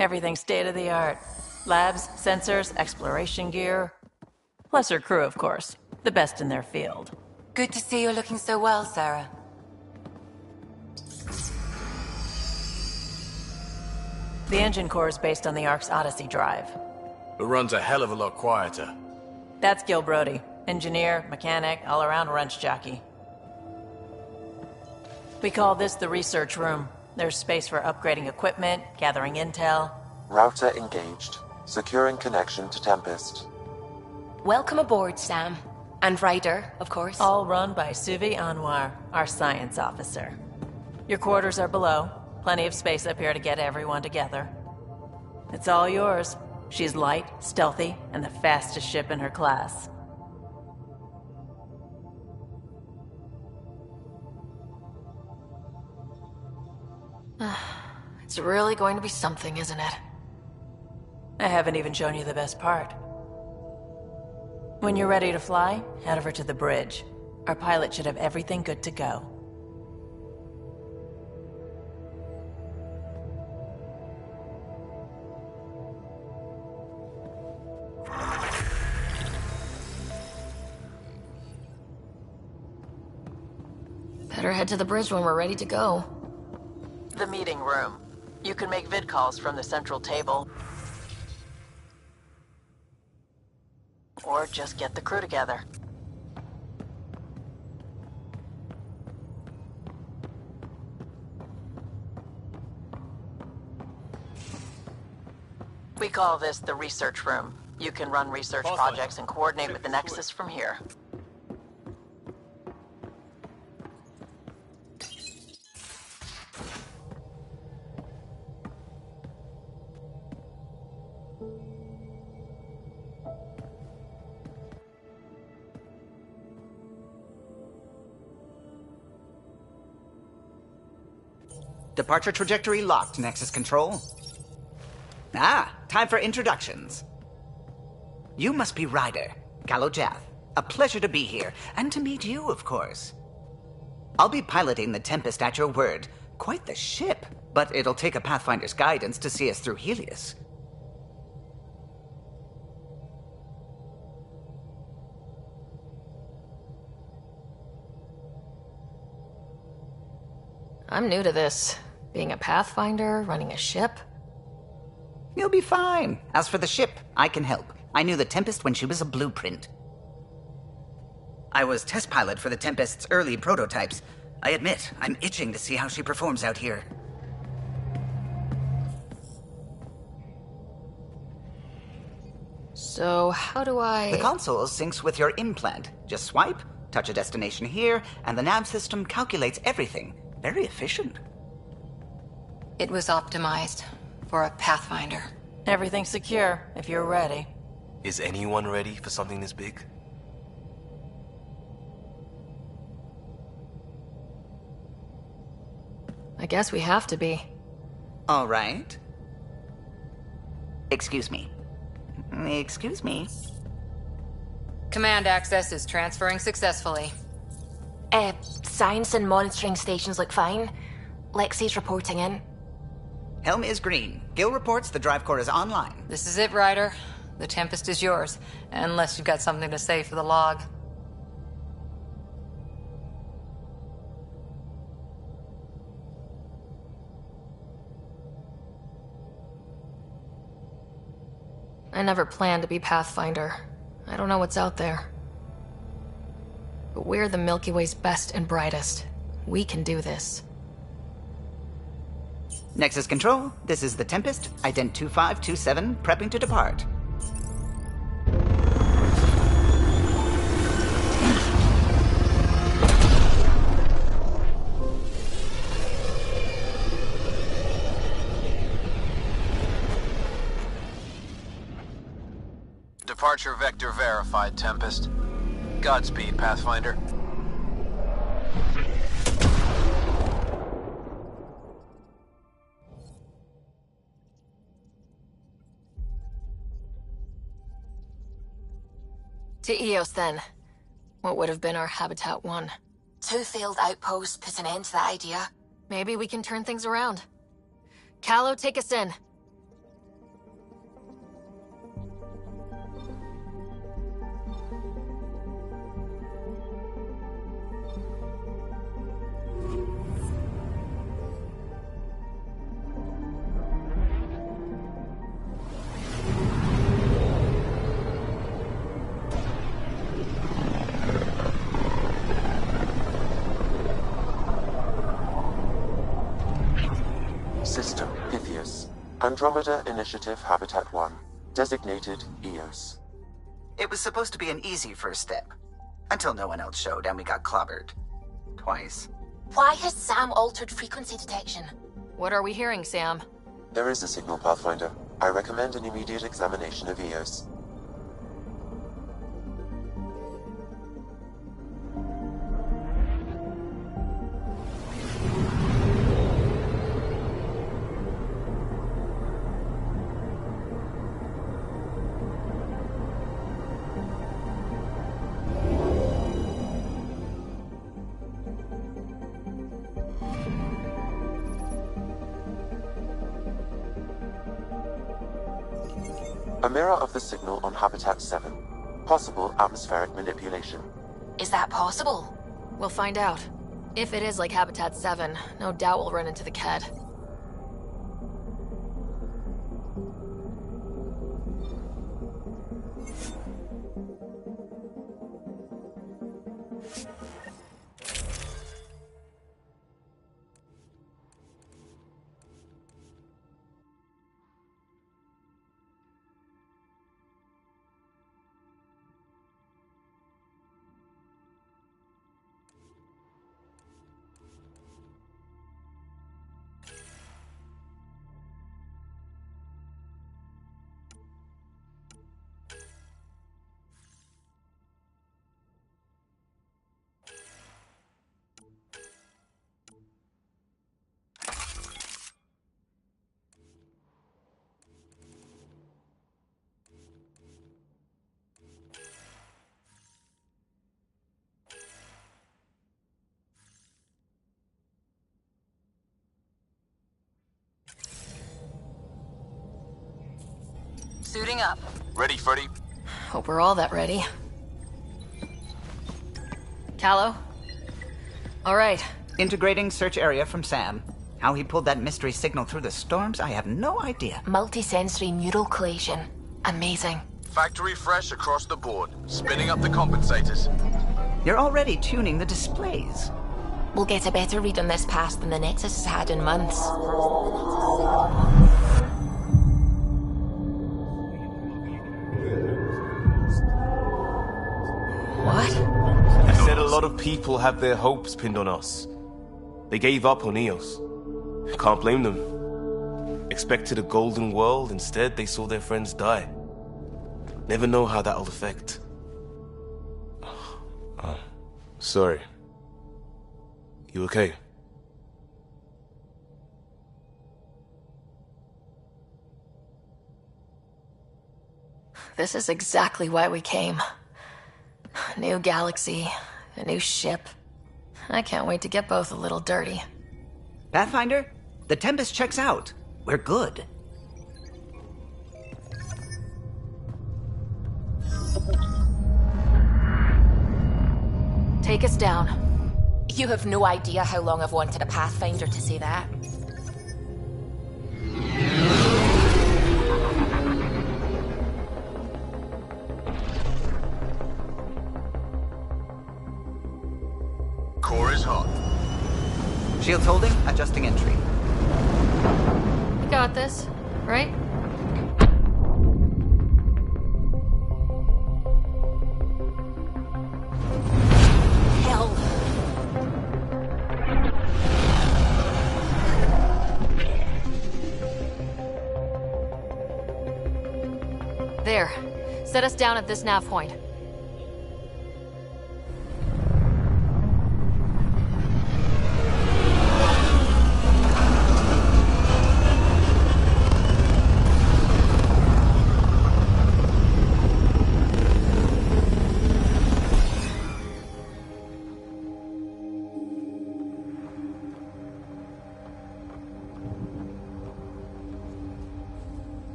Everything state-of-the-art. Labs, sensors, exploration gear. Plus her crew, of course. The best in their field. Good to see you looking so well, Sarah. The engine core is based on the Ark's Odyssey drive. It runs a hell of a lot quieter. That's Gil Brody. Engineer, mechanic, all-around wrench jockey. We call this the research room. There's space for upgrading equipment, gathering intel. Router engaged. Securing connection to Tempest. Welcome aboard, Sam. And Ryder, of course. All run by Suvi Anwar, our science officer. Your quarters are below. Plenty of space up here to get everyone together. It's all yours. She's light, stealthy, and the fastest ship in her class. It's really going to be something, isn't it? I haven't even shown you the best part. When you're ready to fly, head over to the bridge. Our pilot should have everything good to go. Better head to the bridge when we're ready to go. The meeting room. You can make vid calls from the central table. Or just get the crew together. We call this the research room. You can run research projects and coordinate with the Nexus from here. Departure trajectory locked, Nexus Control. Ah, time for introductions. You must be Ryder, Calo Jath. A pleasure to be here, and to meet you, of course. I'll be piloting the Tempest at your word. Quite the ship, but it'll take a Pathfinder's guidance to see us through Helios. I'm new to this. Being a Pathfinder, running a ship. You'll be fine. As for the ship, I can help. I knew the Tempest when she was a blueprint. I was test pilot for the Tempest's early prototypes. I admit, I'm itching to see how she performs out here. So, how do I... The console syncs with your implant. Just swipe, touch a destination here, and the nav system calculates everything. Very efficient. It was optimized for a Pathfinder. Everything's secure, if you're ready. Is anyone ready for something this big? I guess we have to be. All right. Excuse me. Excuse me. Command access is transferring successfully. Science and monitoring stations look fine. Lexi's reporting in. Helm is green. Gil reports the drive core is online. This is it, Ryder. The Tempest is yours, unless you've got something to say for the log. I never planned to be Pathfinder. I don't know what's out there. But we're the Milky Way's best and brightest. We can do this. Nexus Control, this is the Tempest, Ident 2527, prepping to depart. Departure vector verified, Tempest. Godspeed, Pathfinder. To Eos, then. What would have been our Habitat 1? 2 failed outposts put an end to that idea. Maybe we can turn things around. Calo, take us in. Andromeda Initiative Habitat 1, designated EOS. It was supposed to be an easy first step. Until no one else showed and we got clobbered. Twice. Why has Sam altered frequency detection? What are we hearing, Sam? There is a signal, Pathfinder. I recommend an immediate examination of EOS. A mirror of the signal on Habitat 7. Possible atmospheric manipulation. Is that possible? We'll find out. If it is like Habitat 7, no doubt we'll run into the Kett. Suiting up. Ready, Freddy? Hope we're all that ready. Callow? All right. Integrating search area from Sam. How he pulled that mystery signal through the storms, I have no idea. Multisensory neural collation. Amazing. Factory fresh across the board. Spinning up the compensators. You're already tuning the displays. We'll get a better read on this pass than the Nexus has had in months. What? You said a lot of people have their hopes pinned on us. They gave up on EOS. Can't blame them. Expected a golden world, instead they saw their friends die. Never know how that'll affect. Sorry. You okay? This is exactly why we came. A new galaxy, a new ship. I can't wait to get both a little dirty. Pathfinder, the Tempest checks out. We're good. Take us down. You have no idea how long I've wanted a Pathfinder to say that. Core is hot. Shields holding, adjusting entry. You got this, right? Hell. There. Set us down at this nav point.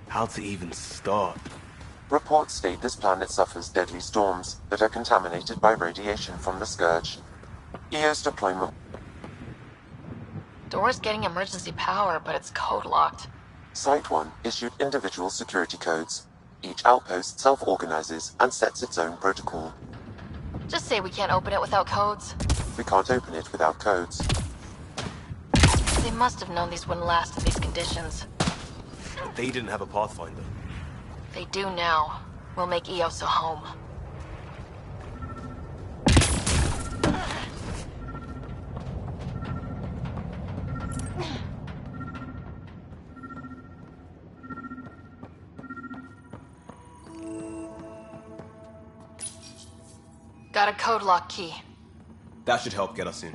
How to even start? Reports state this planet suffers deadly storms that are contaminated by radiation from the Scourge. EOS deployment. Door's getting emergency power, but it's code locked. Site 1 issued individual security codes. Each outpost self-organizes and sets its own protocol. Just say we can't open it without codes. We can't open it without codes. They must have known these wouldn't last in these conditions. They didn't have a Pathfinder. They do now. We'll make Eos a home. Got a code lock key. That should help get us in.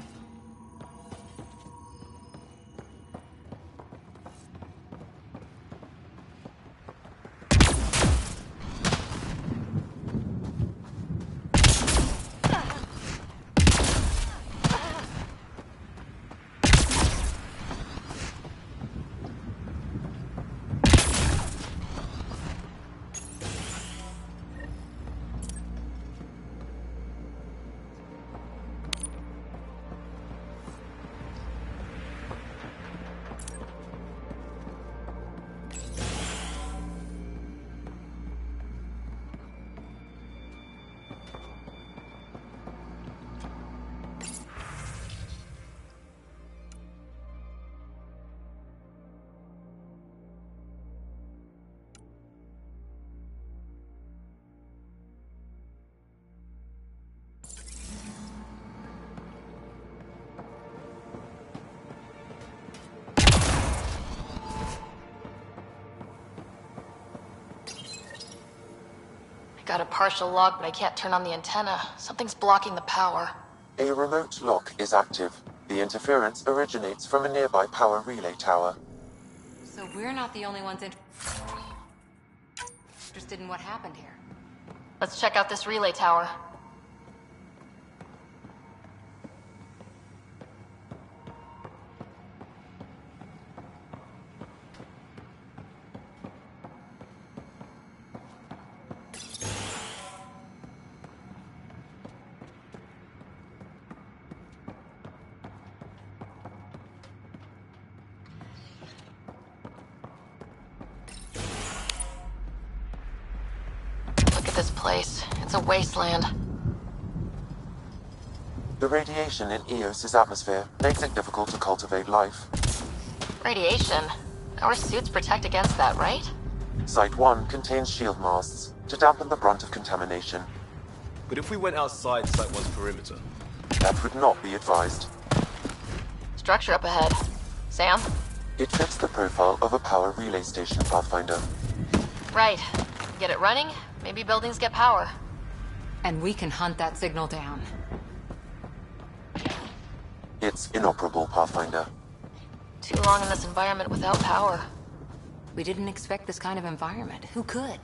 Got a partial lock, but I can't turn on the antenna. Something's blocking the power. A remote lock is active. The interference originates from a nearby power relay tower. So we're not the only ones interested in what happened here. Let's check out this relay tower. This place. It's a wasteland. The radiation in Eos's atmosphere makes it difficult to cultivate life. Radiation? Our suits protect against that, right? Site 1 contains shield masts to dampen the brunt of contamination. But if we went outside Site 1's perimeter? That would not be advised. Structure up ahead. Sam? It fits the profile of a power relay station, Pathfinder. Right. Get it running? Maybe buildings get power. And we can hunt that signal down. It's inoperable, Pathfinder. Too long in this environment without power. We didn't expect this kind of environment. Who could?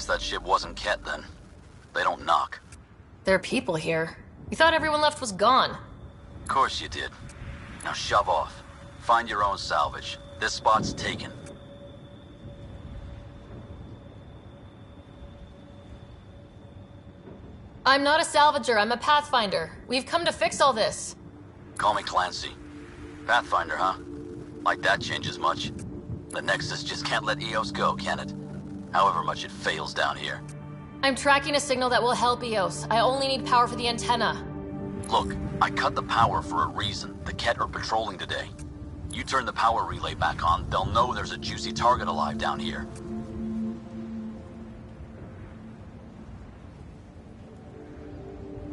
That ship wasn't Ket then. They don't knock. There are people here. You thought everyone left was gone. Of course you did. Now shove off. Find your own salvage. This spot's taken. I'm not a salvager, I'm a Pathfinder. We've come to fix all this. Call me Clancy. Pathfinder, huh? Like that changes much. The Nexus just can't let Eos go, can it? However much it fails down here. I'm tracking a signal that will help Eos. I only need power for the antenna. Look, I cut the power for a reason. The Ket are patrolling today. You turn the power relay back on, they'll know there's a juicy target alive down here.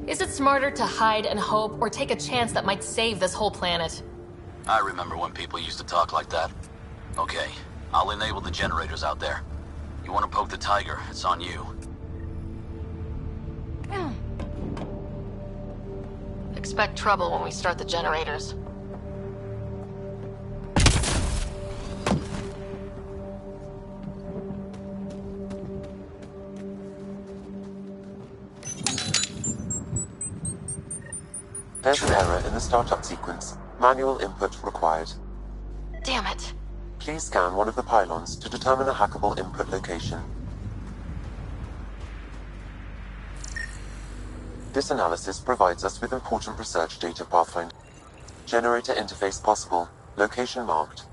Is it smarter to hide and hope, or take a chance that might save this whole planet? I remember when people used to talk like that. Okay, I'll enable the generators out there. You want to poke the tiger, it's on you. Expect trouble when we start the generators. There's an error in the startup sequence. Manual input required. Damn it. Please scan one of the pylons to determine a hackable input location. This analysis provides us with important research data, Pathfinder. Generator interface possible. Location marked.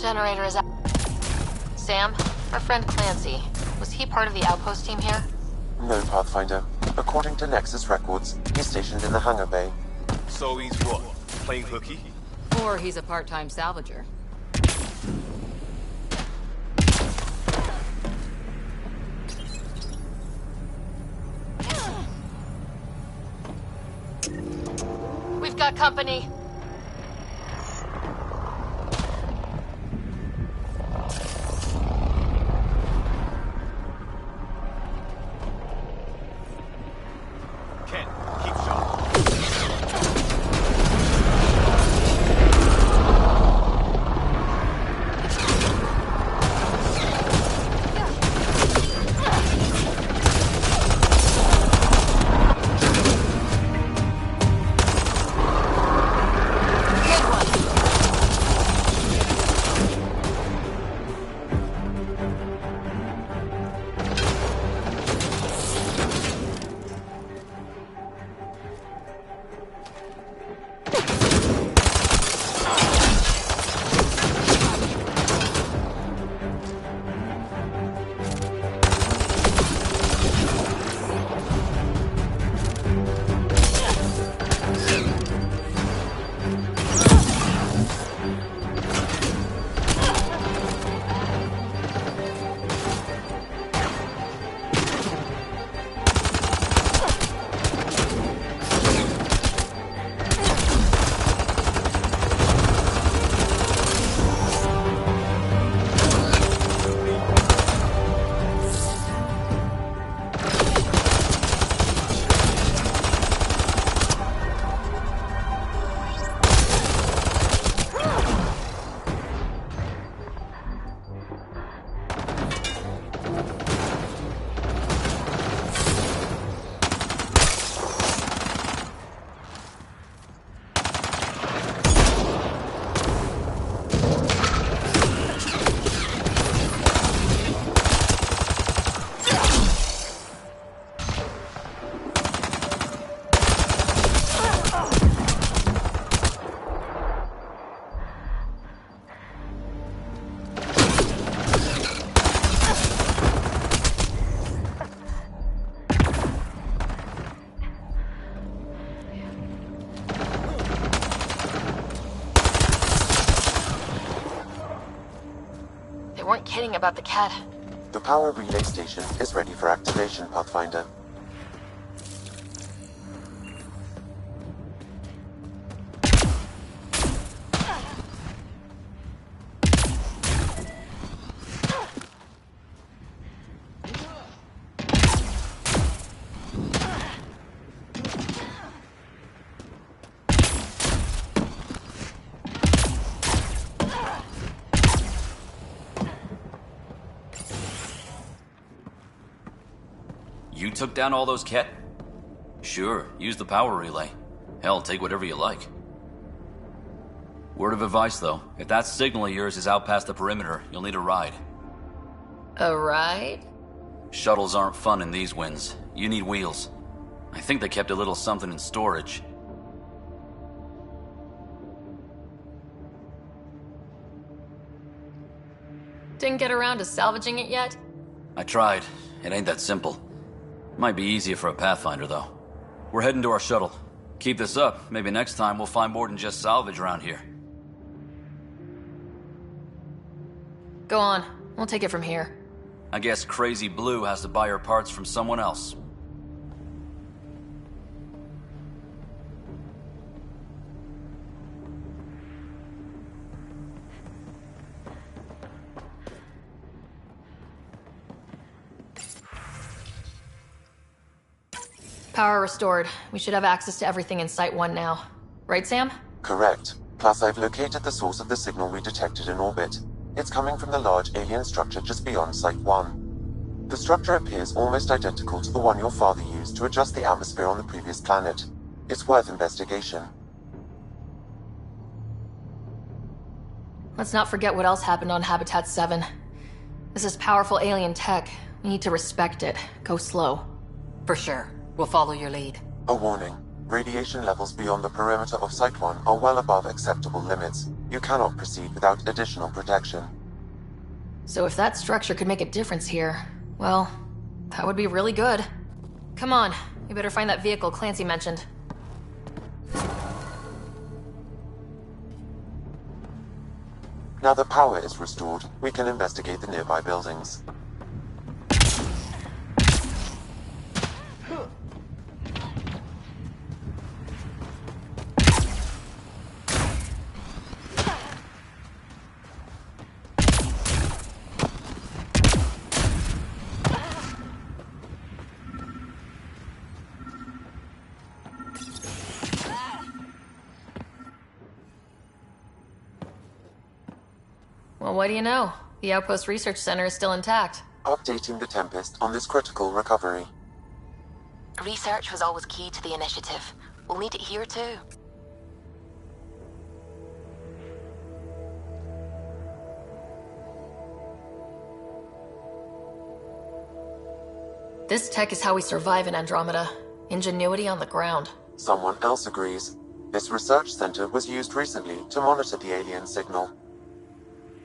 Generator is out. Sam, our friend Clancy, was he part of the outpost team here? No, Pathfinder. According to Nexus records, he's stationed in the hangar bay. So he's what? Playing hooky? Or he's a part-time salvager. We've got company. weren't kidding about the cat. The power relay station is ready for activation, Pathfinder. You took down all those Ket? Sure, use the power relay. Hell, take whatever you like. Word of advice, though. If that signal of yours is out past the perimeter, you'll need a ride. A ride? Shuttles aren't fun in these winds. You need wheels. I think they kept a little something in storage. Didn't get around to salvaging it yet? I tried. It ain't that simple. Might be easier for a Pathfinder, though. We're heading to our shuttle. Keep this up. Maybe next time we'll find more than just salvage around here. Go on. We'll take it from here. I guess Crazy Blue has to buy her parts from someone else. Power restored. We should have access to everything in Site 1 now. Right, Sam? Correct. Plus, I've located the source of the signal we detected in orbit. It's coming from the large alien structure just beyond Site 1. The structure appears almost identical to the one your father used to adjust the atmosphere on the previous planet. It's worth investigation. Let's not forget what else happened on Habitat 7. This is powerful alien tech. We need to respect it. Go slow. For sure. We'll follow your lead. A warning. Radiation levels beyond the perimeter of Site 1 are well above acceptable limits. You cannot proceed without additional protection. So if that structure could make a difference here, well, that would be really good. Come on, we better find that vehicle Clancy mentioned. Now that power is restored, we can investigate the nearby buildings. Well, what do you know? The Outpost Research Center is still intact. Updating the Tempest on this critical recovery. Research was always key to the initiative. We'll need it here too. This tech is how we survive in Andromeda. Ingenuity on the ground. Someone else agrees. This research center was used recently to monitor the alien signal.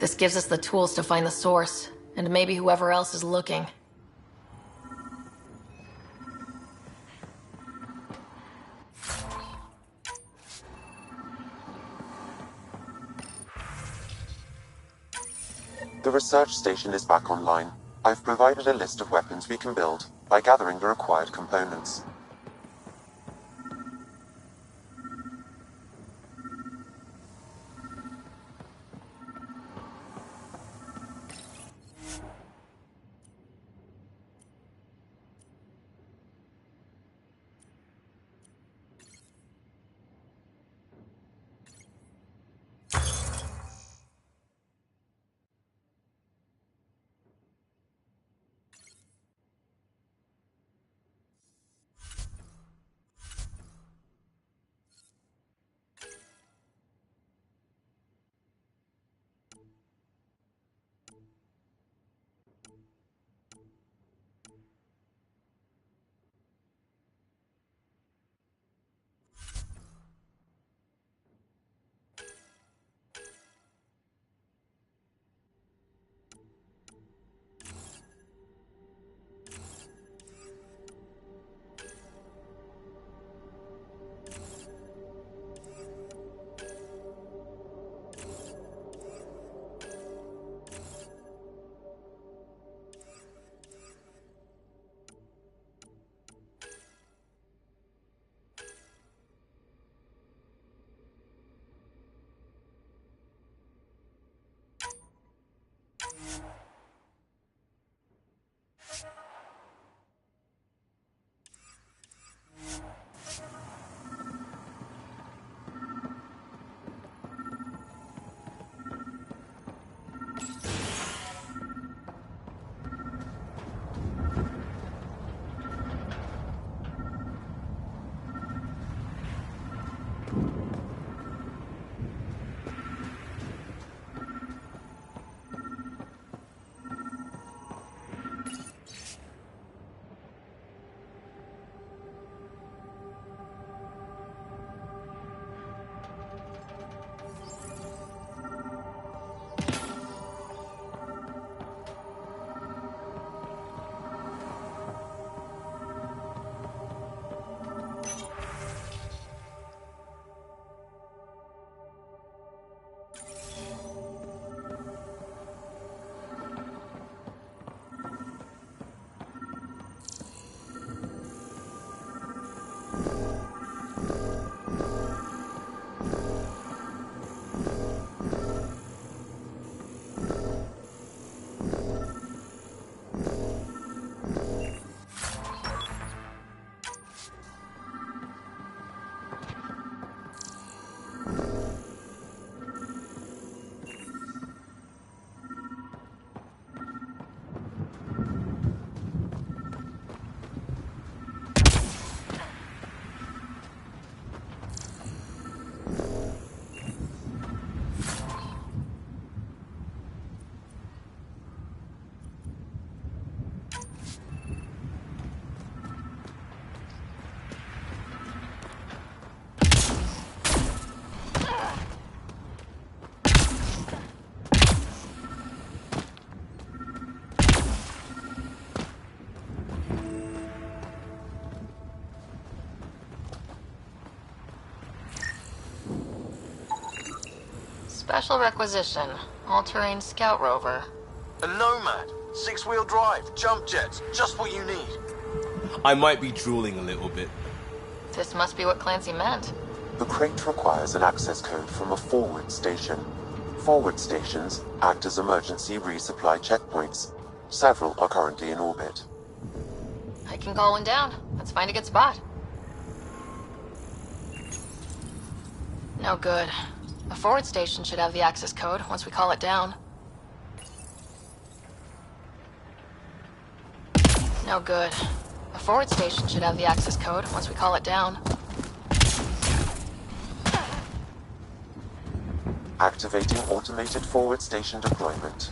This gives us the tools to find the source, and maybe whoever else is looking. The research station is back online. I've provided a list of weapons we can build by gathering the required components. Special requisition. All-terrain scout rover. A Nomad. 6-wheel drive. Jump jets. Just what you need. I might be drooling a little bit. This must be what Clancy meant. The crate requires an access code from a forward station. Forward stations act as emergency resupply checkpoints. Several are currently in orbit. I can call one down. Let's find a good spot. No good. A forward station should have the access code once we call it down. No good. A forward station should have the access code once we call it down. Activating automated forward station deployment.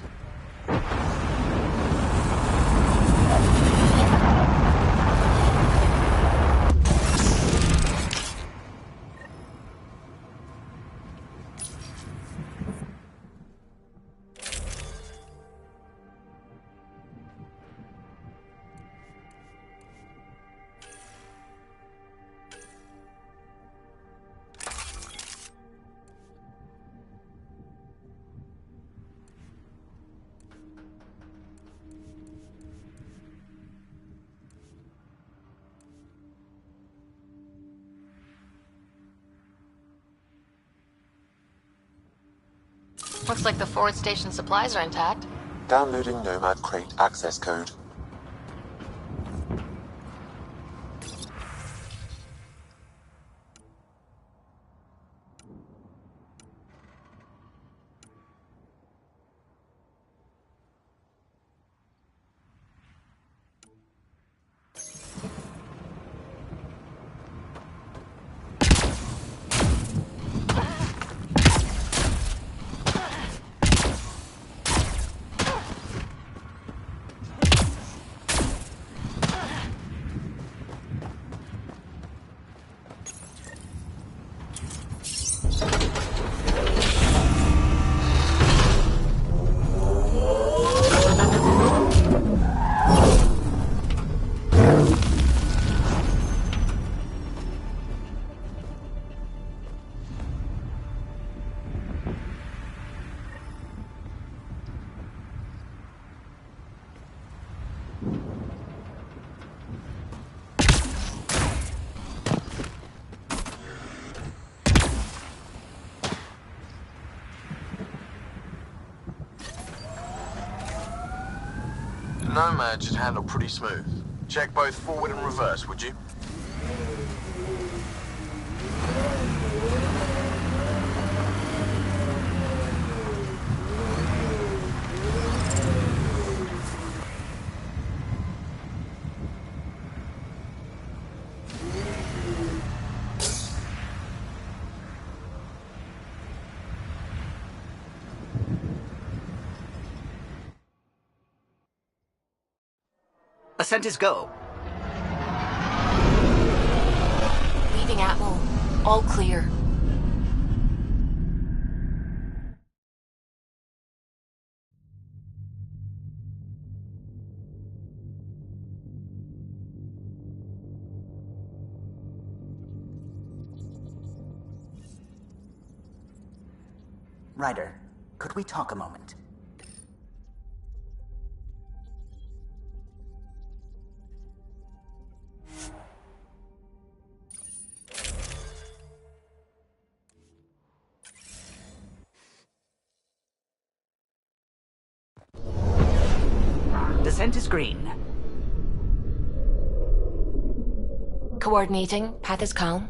Looks like the forward station supplies are intact. Downloading Nomad crate access code. Nomad should handle pretty smooth. Check both forward and reverse, would you? Ascent is go. Leaving Atmo. All clear. Ryder, could we talk a moment? Descent is green. Coordinating. Path is calm.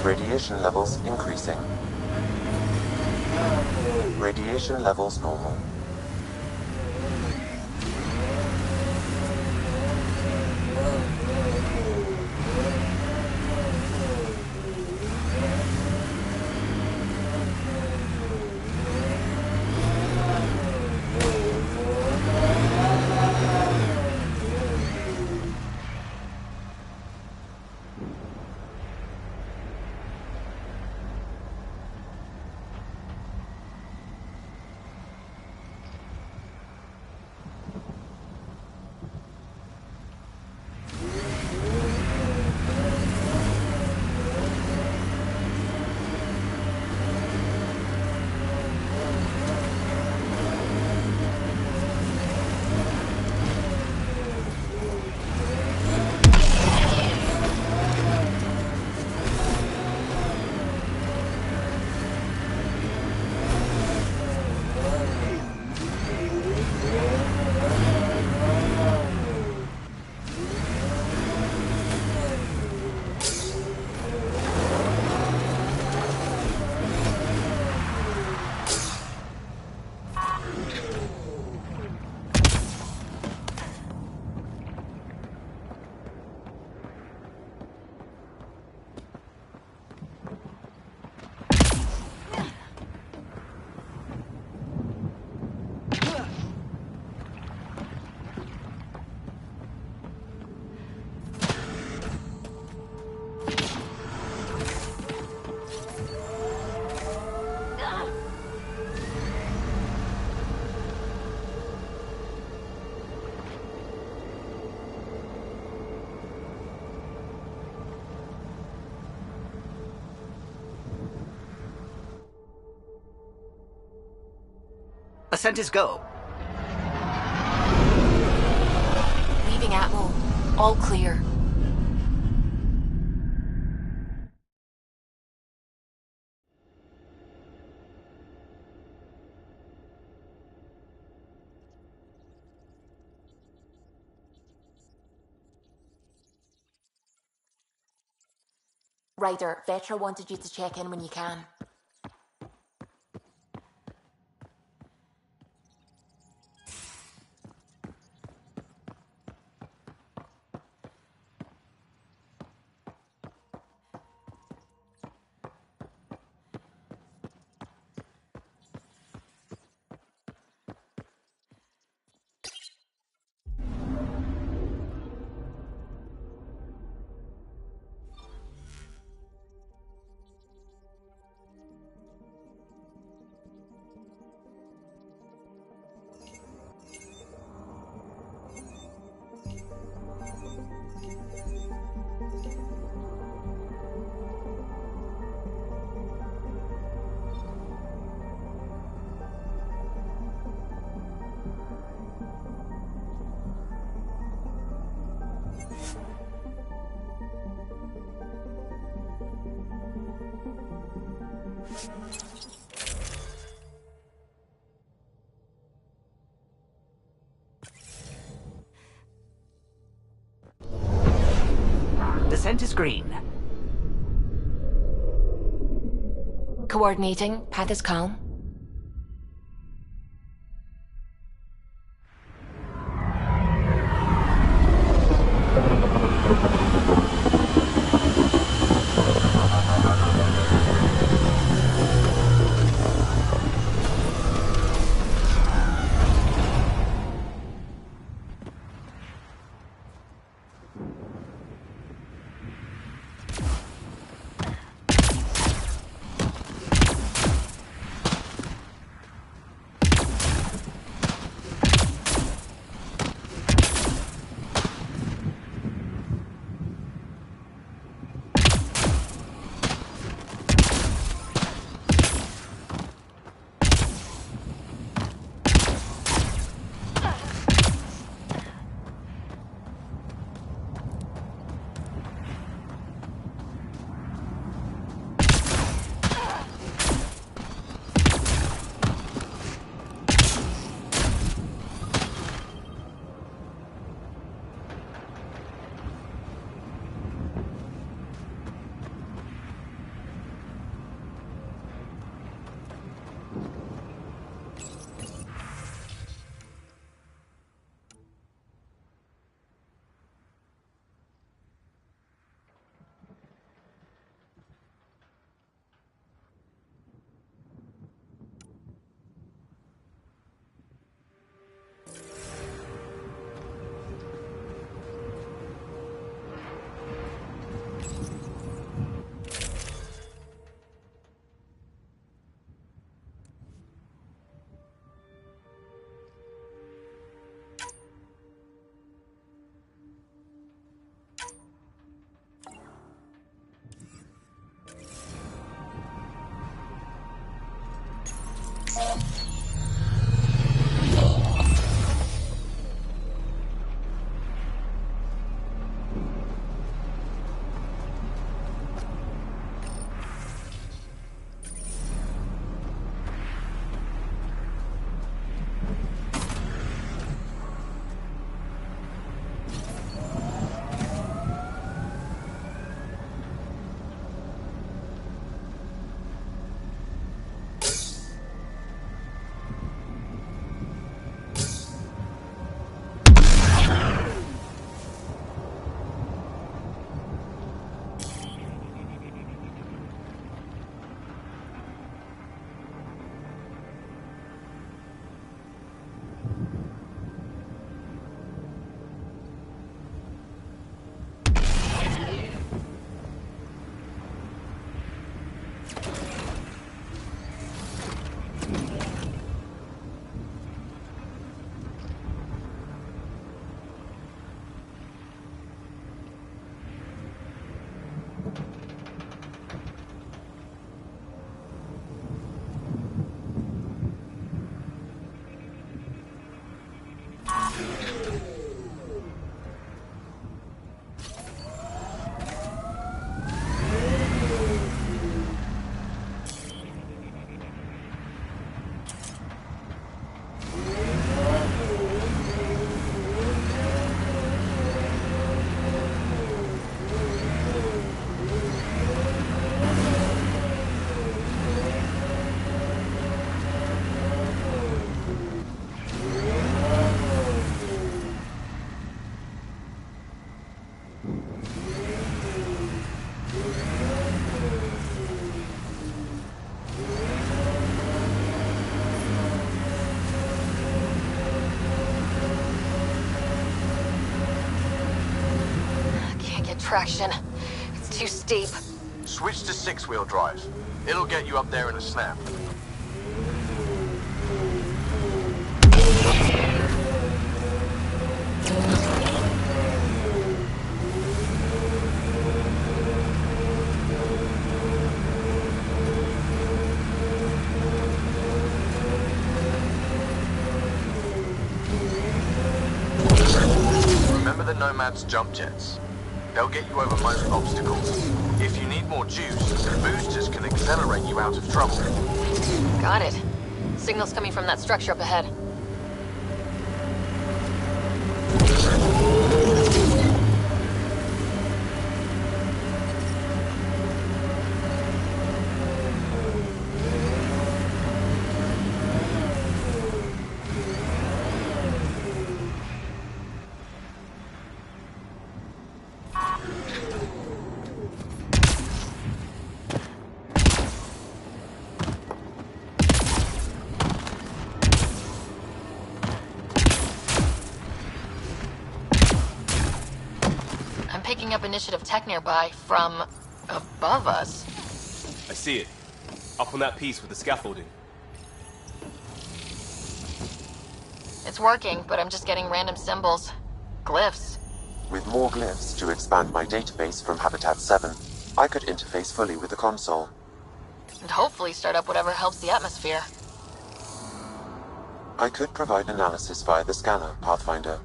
Radiation levels increasing. Radiation levels normal. Ascent is go. Leaving Atmo. All clear. Ryder, Vetra wanted you to check in when you can. Descent is green. Coordinating. Path is calm. traction. It's too steep. Switch to 6-wheel drive. It'll get you up there in a snap. Remember the Nomad's jump jets? They'll get you over most obstacles. If you need more juice, the boosters can accelerate you out of trouble. Got it. Signal's coming from that structure up ahead. Picking up initiative tech nearby from above us. I see it. Up on that piece with the scaffolding. It's working, but I'm just getting random symbols. Glyphs. With more glyphs to expand my database from Habitat 7, I could interface fully with the console. And hopefully start up whatever helps the atmosphere. I could provide analysis via the scanner, Pathfinder.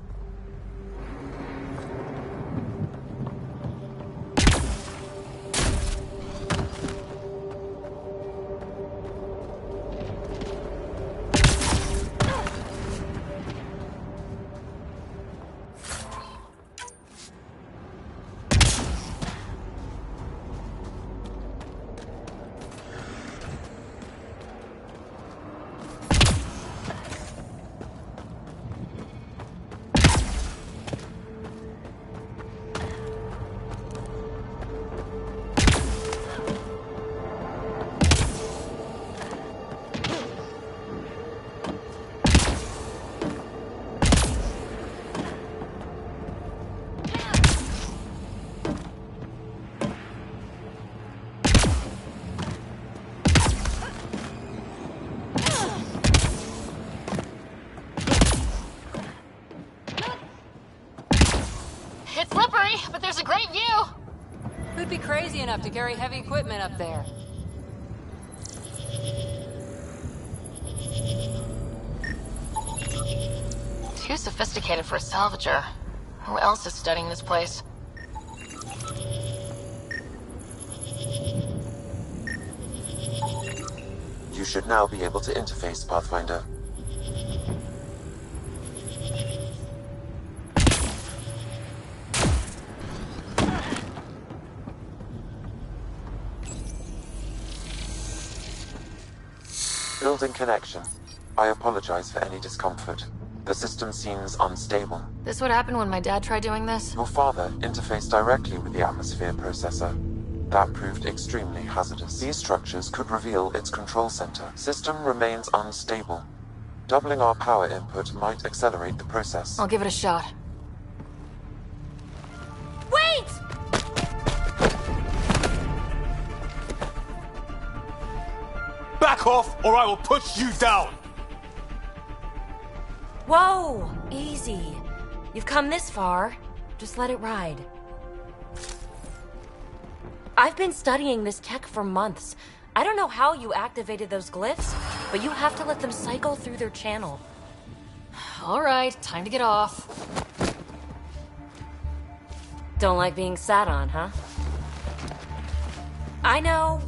It's slippery, but there's a great view! Who'd be crazy enough to carry heavy equipment up there? Too sophisticated for a salvager. Who else is studying this place? You should now be able to interface, Pathfinder. Building connection. I apologize for any discomfort. The system seems unstable. This would happen when my dad tried doing this? Your father interfaced directly with the atmosphere processor. That proved extremely hazardous. These structures could reveal its control center. System remains unstable. Doubling our power input might accelerate the process. I'll give it a shot. Wait! Back off, or I will push you down! Whoa! Easy. You've come this far. Just let it ride. I've been studying this tech for months. I don't know how you activated those glyphs, but you have to let them cycle through their channel. All right, time to get off. Don't like being sat on, huh? I know.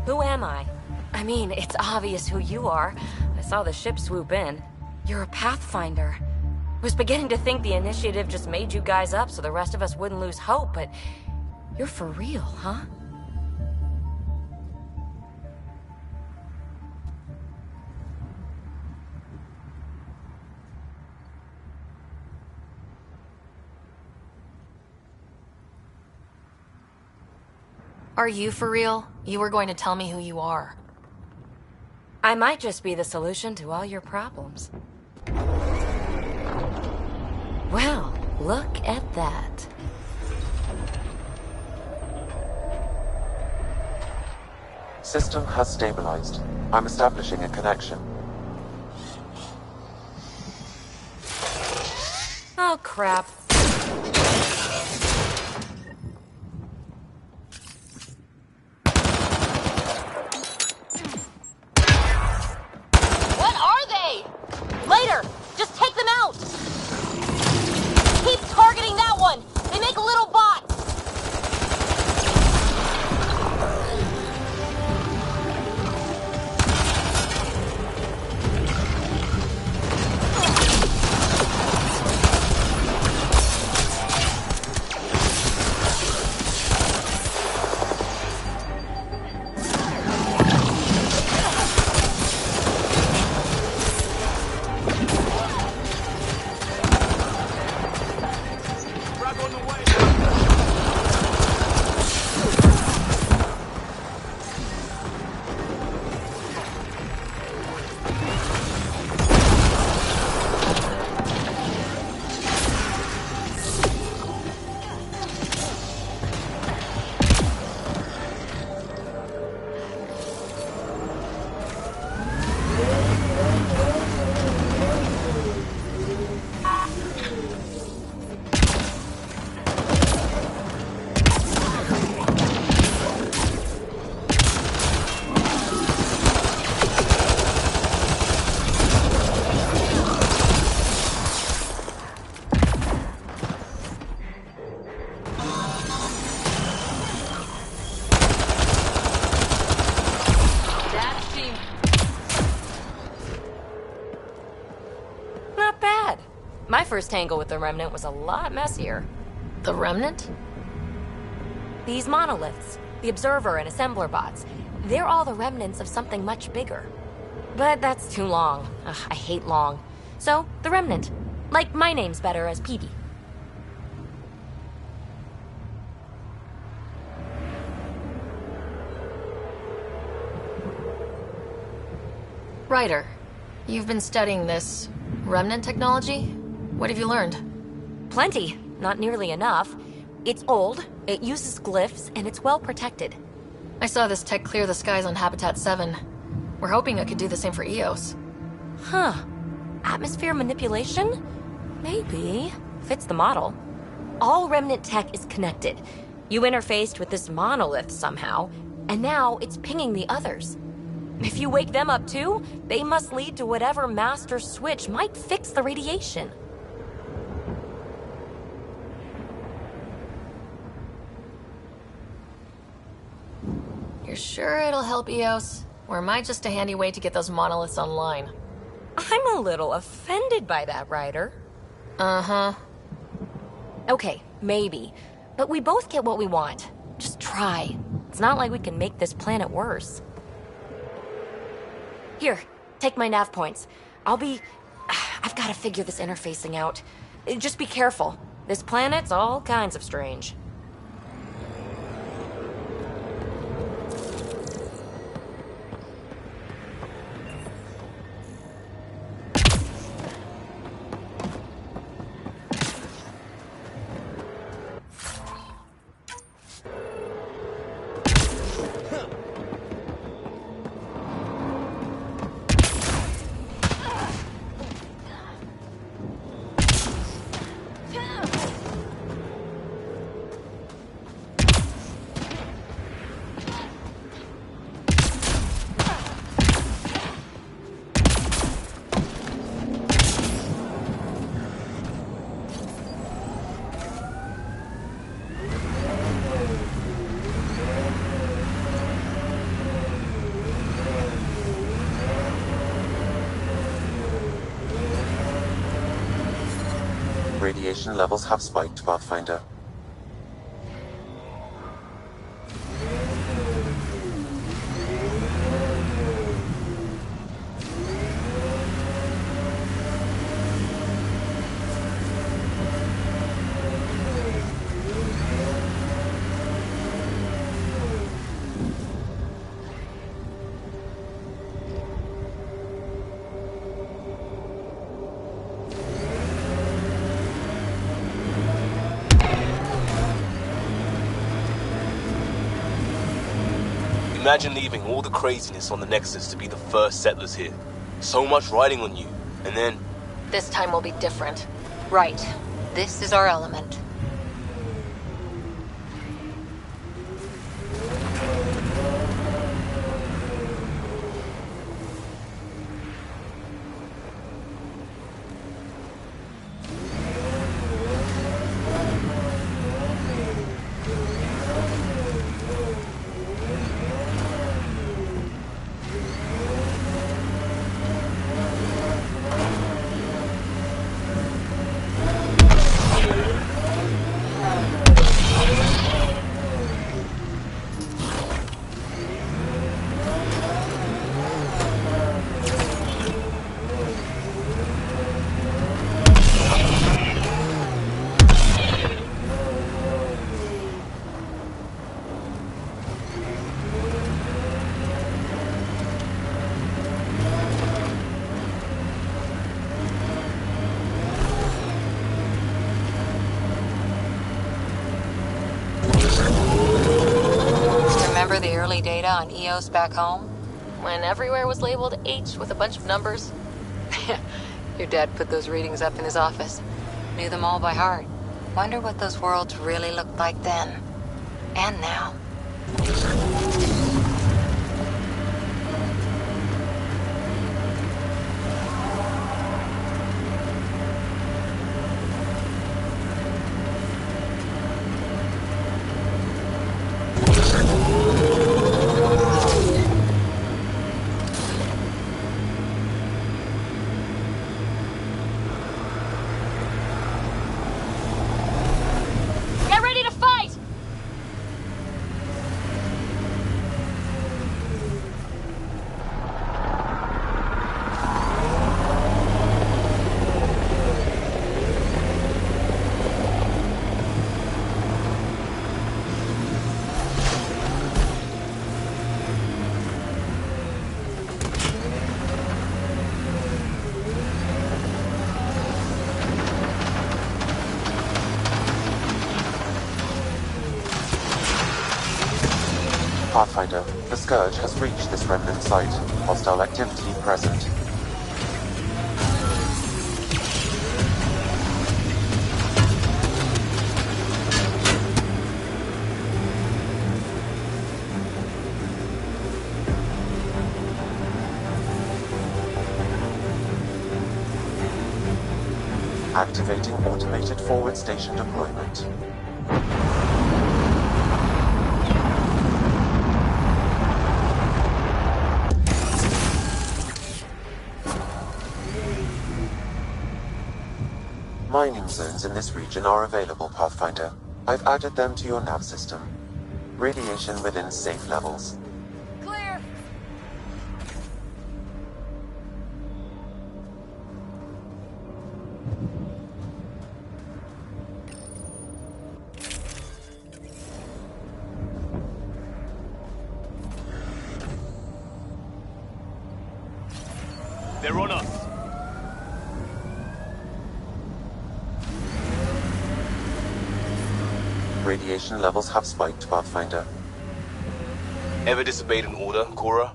Who am I? I mean, it's obvious who you are. I saw the ship swoop in. You're a Pathfinder. Was beginning to think the initiative just made you guys up so the rest of us wouldn't lose hope, but you're for real, huh? Are you for real? You were going to tell me who you are. I might just be the solution to all your problems. Well, look at that. System has stabilized. I'm establishing a connection. Oh, crap. What are they? Later! Just take them out! Keep targeting that one! They make little bots! Not bad. My first tangle with the Remnant was a lot messier. The Remnant? These monoliths, the Observer and Assembler bots, they're all the remnants of something much bigger. But that's too long. Ugh, I hate long. So, the Remnant. Like, my name's better as Peebee. Ryder, you've been studying this Remnant technology? What have you learned? Plenty. Not nearly enough. It's old, it uses glyphs, and it's well protected. I saw this tech clear the skies on Habitat 7. We're hoping it could do the same for EOS. Huh. Atmosphere manipulation? Maybe. Fits the model. All Remnant tech is connected. You interfaced with this monolith somehow, and now it's pinging the others. If you wake them up too, they must lead to whatever master switch might fix the radiation. You're sure it'll help EOS? Or am I just a handy way to get those monoliths online? I'm a little offended by that, Ryder. Uh-huh. Okay, maybe. But we both get what we want. Just try. It's not like we can make this planet worse. Here, take my nav points. I've got to figure this interfacing out. Just be careful. This planet's all kinds of strange. Radiation levels have spiked, Pathfinder. Imagine leaving all the craziness on the Nexus to be the first settlers here. So much riding on you, and then... This time will be different. Right. This is our element. The early data on EOS back home? When everywhere was labeled H with a bunch of numbers? Your dad put those readings up in his office. Knew them all by heart. Wonder what those worlds really looked like then. And now. Pathfinder, the Scourge has reached this remnant site. Hostile activity present. Activating automated forward station deployment. Mining zones in this region are available, Pathfinder. I've added them to your nav system. Radiation within safe levels. Clear! They're on us. Radiation levels have spiked, Pathfinder. Ever disobeyed an order, Cora?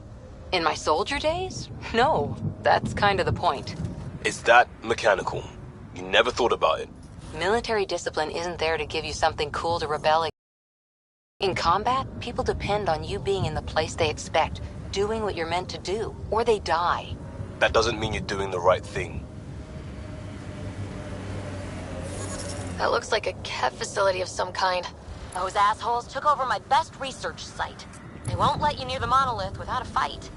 In my soldier days? No, that's kind of the point. It's that mechanical. You never thought about it. Military discipline isn't there to give you something cool to rebel against. In combat, people depend on you being in the place they expect, doing what you're meant to do, or they die. That doesn't mean you're doing the right thing. That looks like a Kev facility of some kind. Those assholes took over my best research site. They won't let you near the monolith without a fight.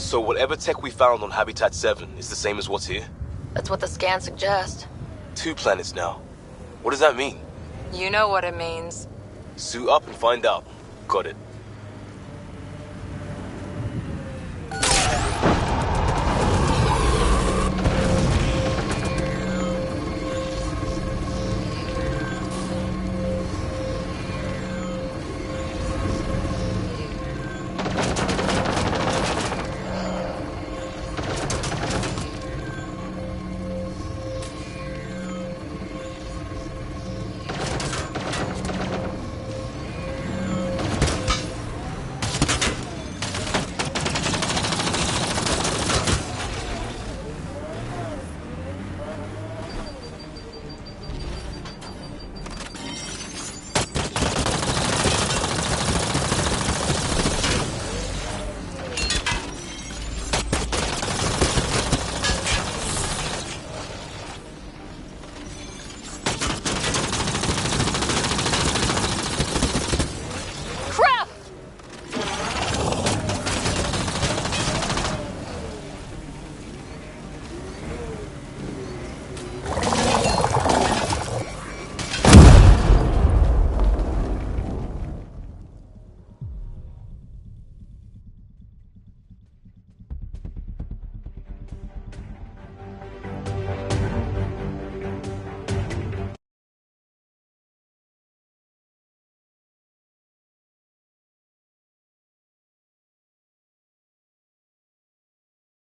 So whatever tech we found on Habitat 7 is the same as what's here? That's what the scans suggest. 2 planets now. What does that mean? You know what it means. Suit up and find out. Got it.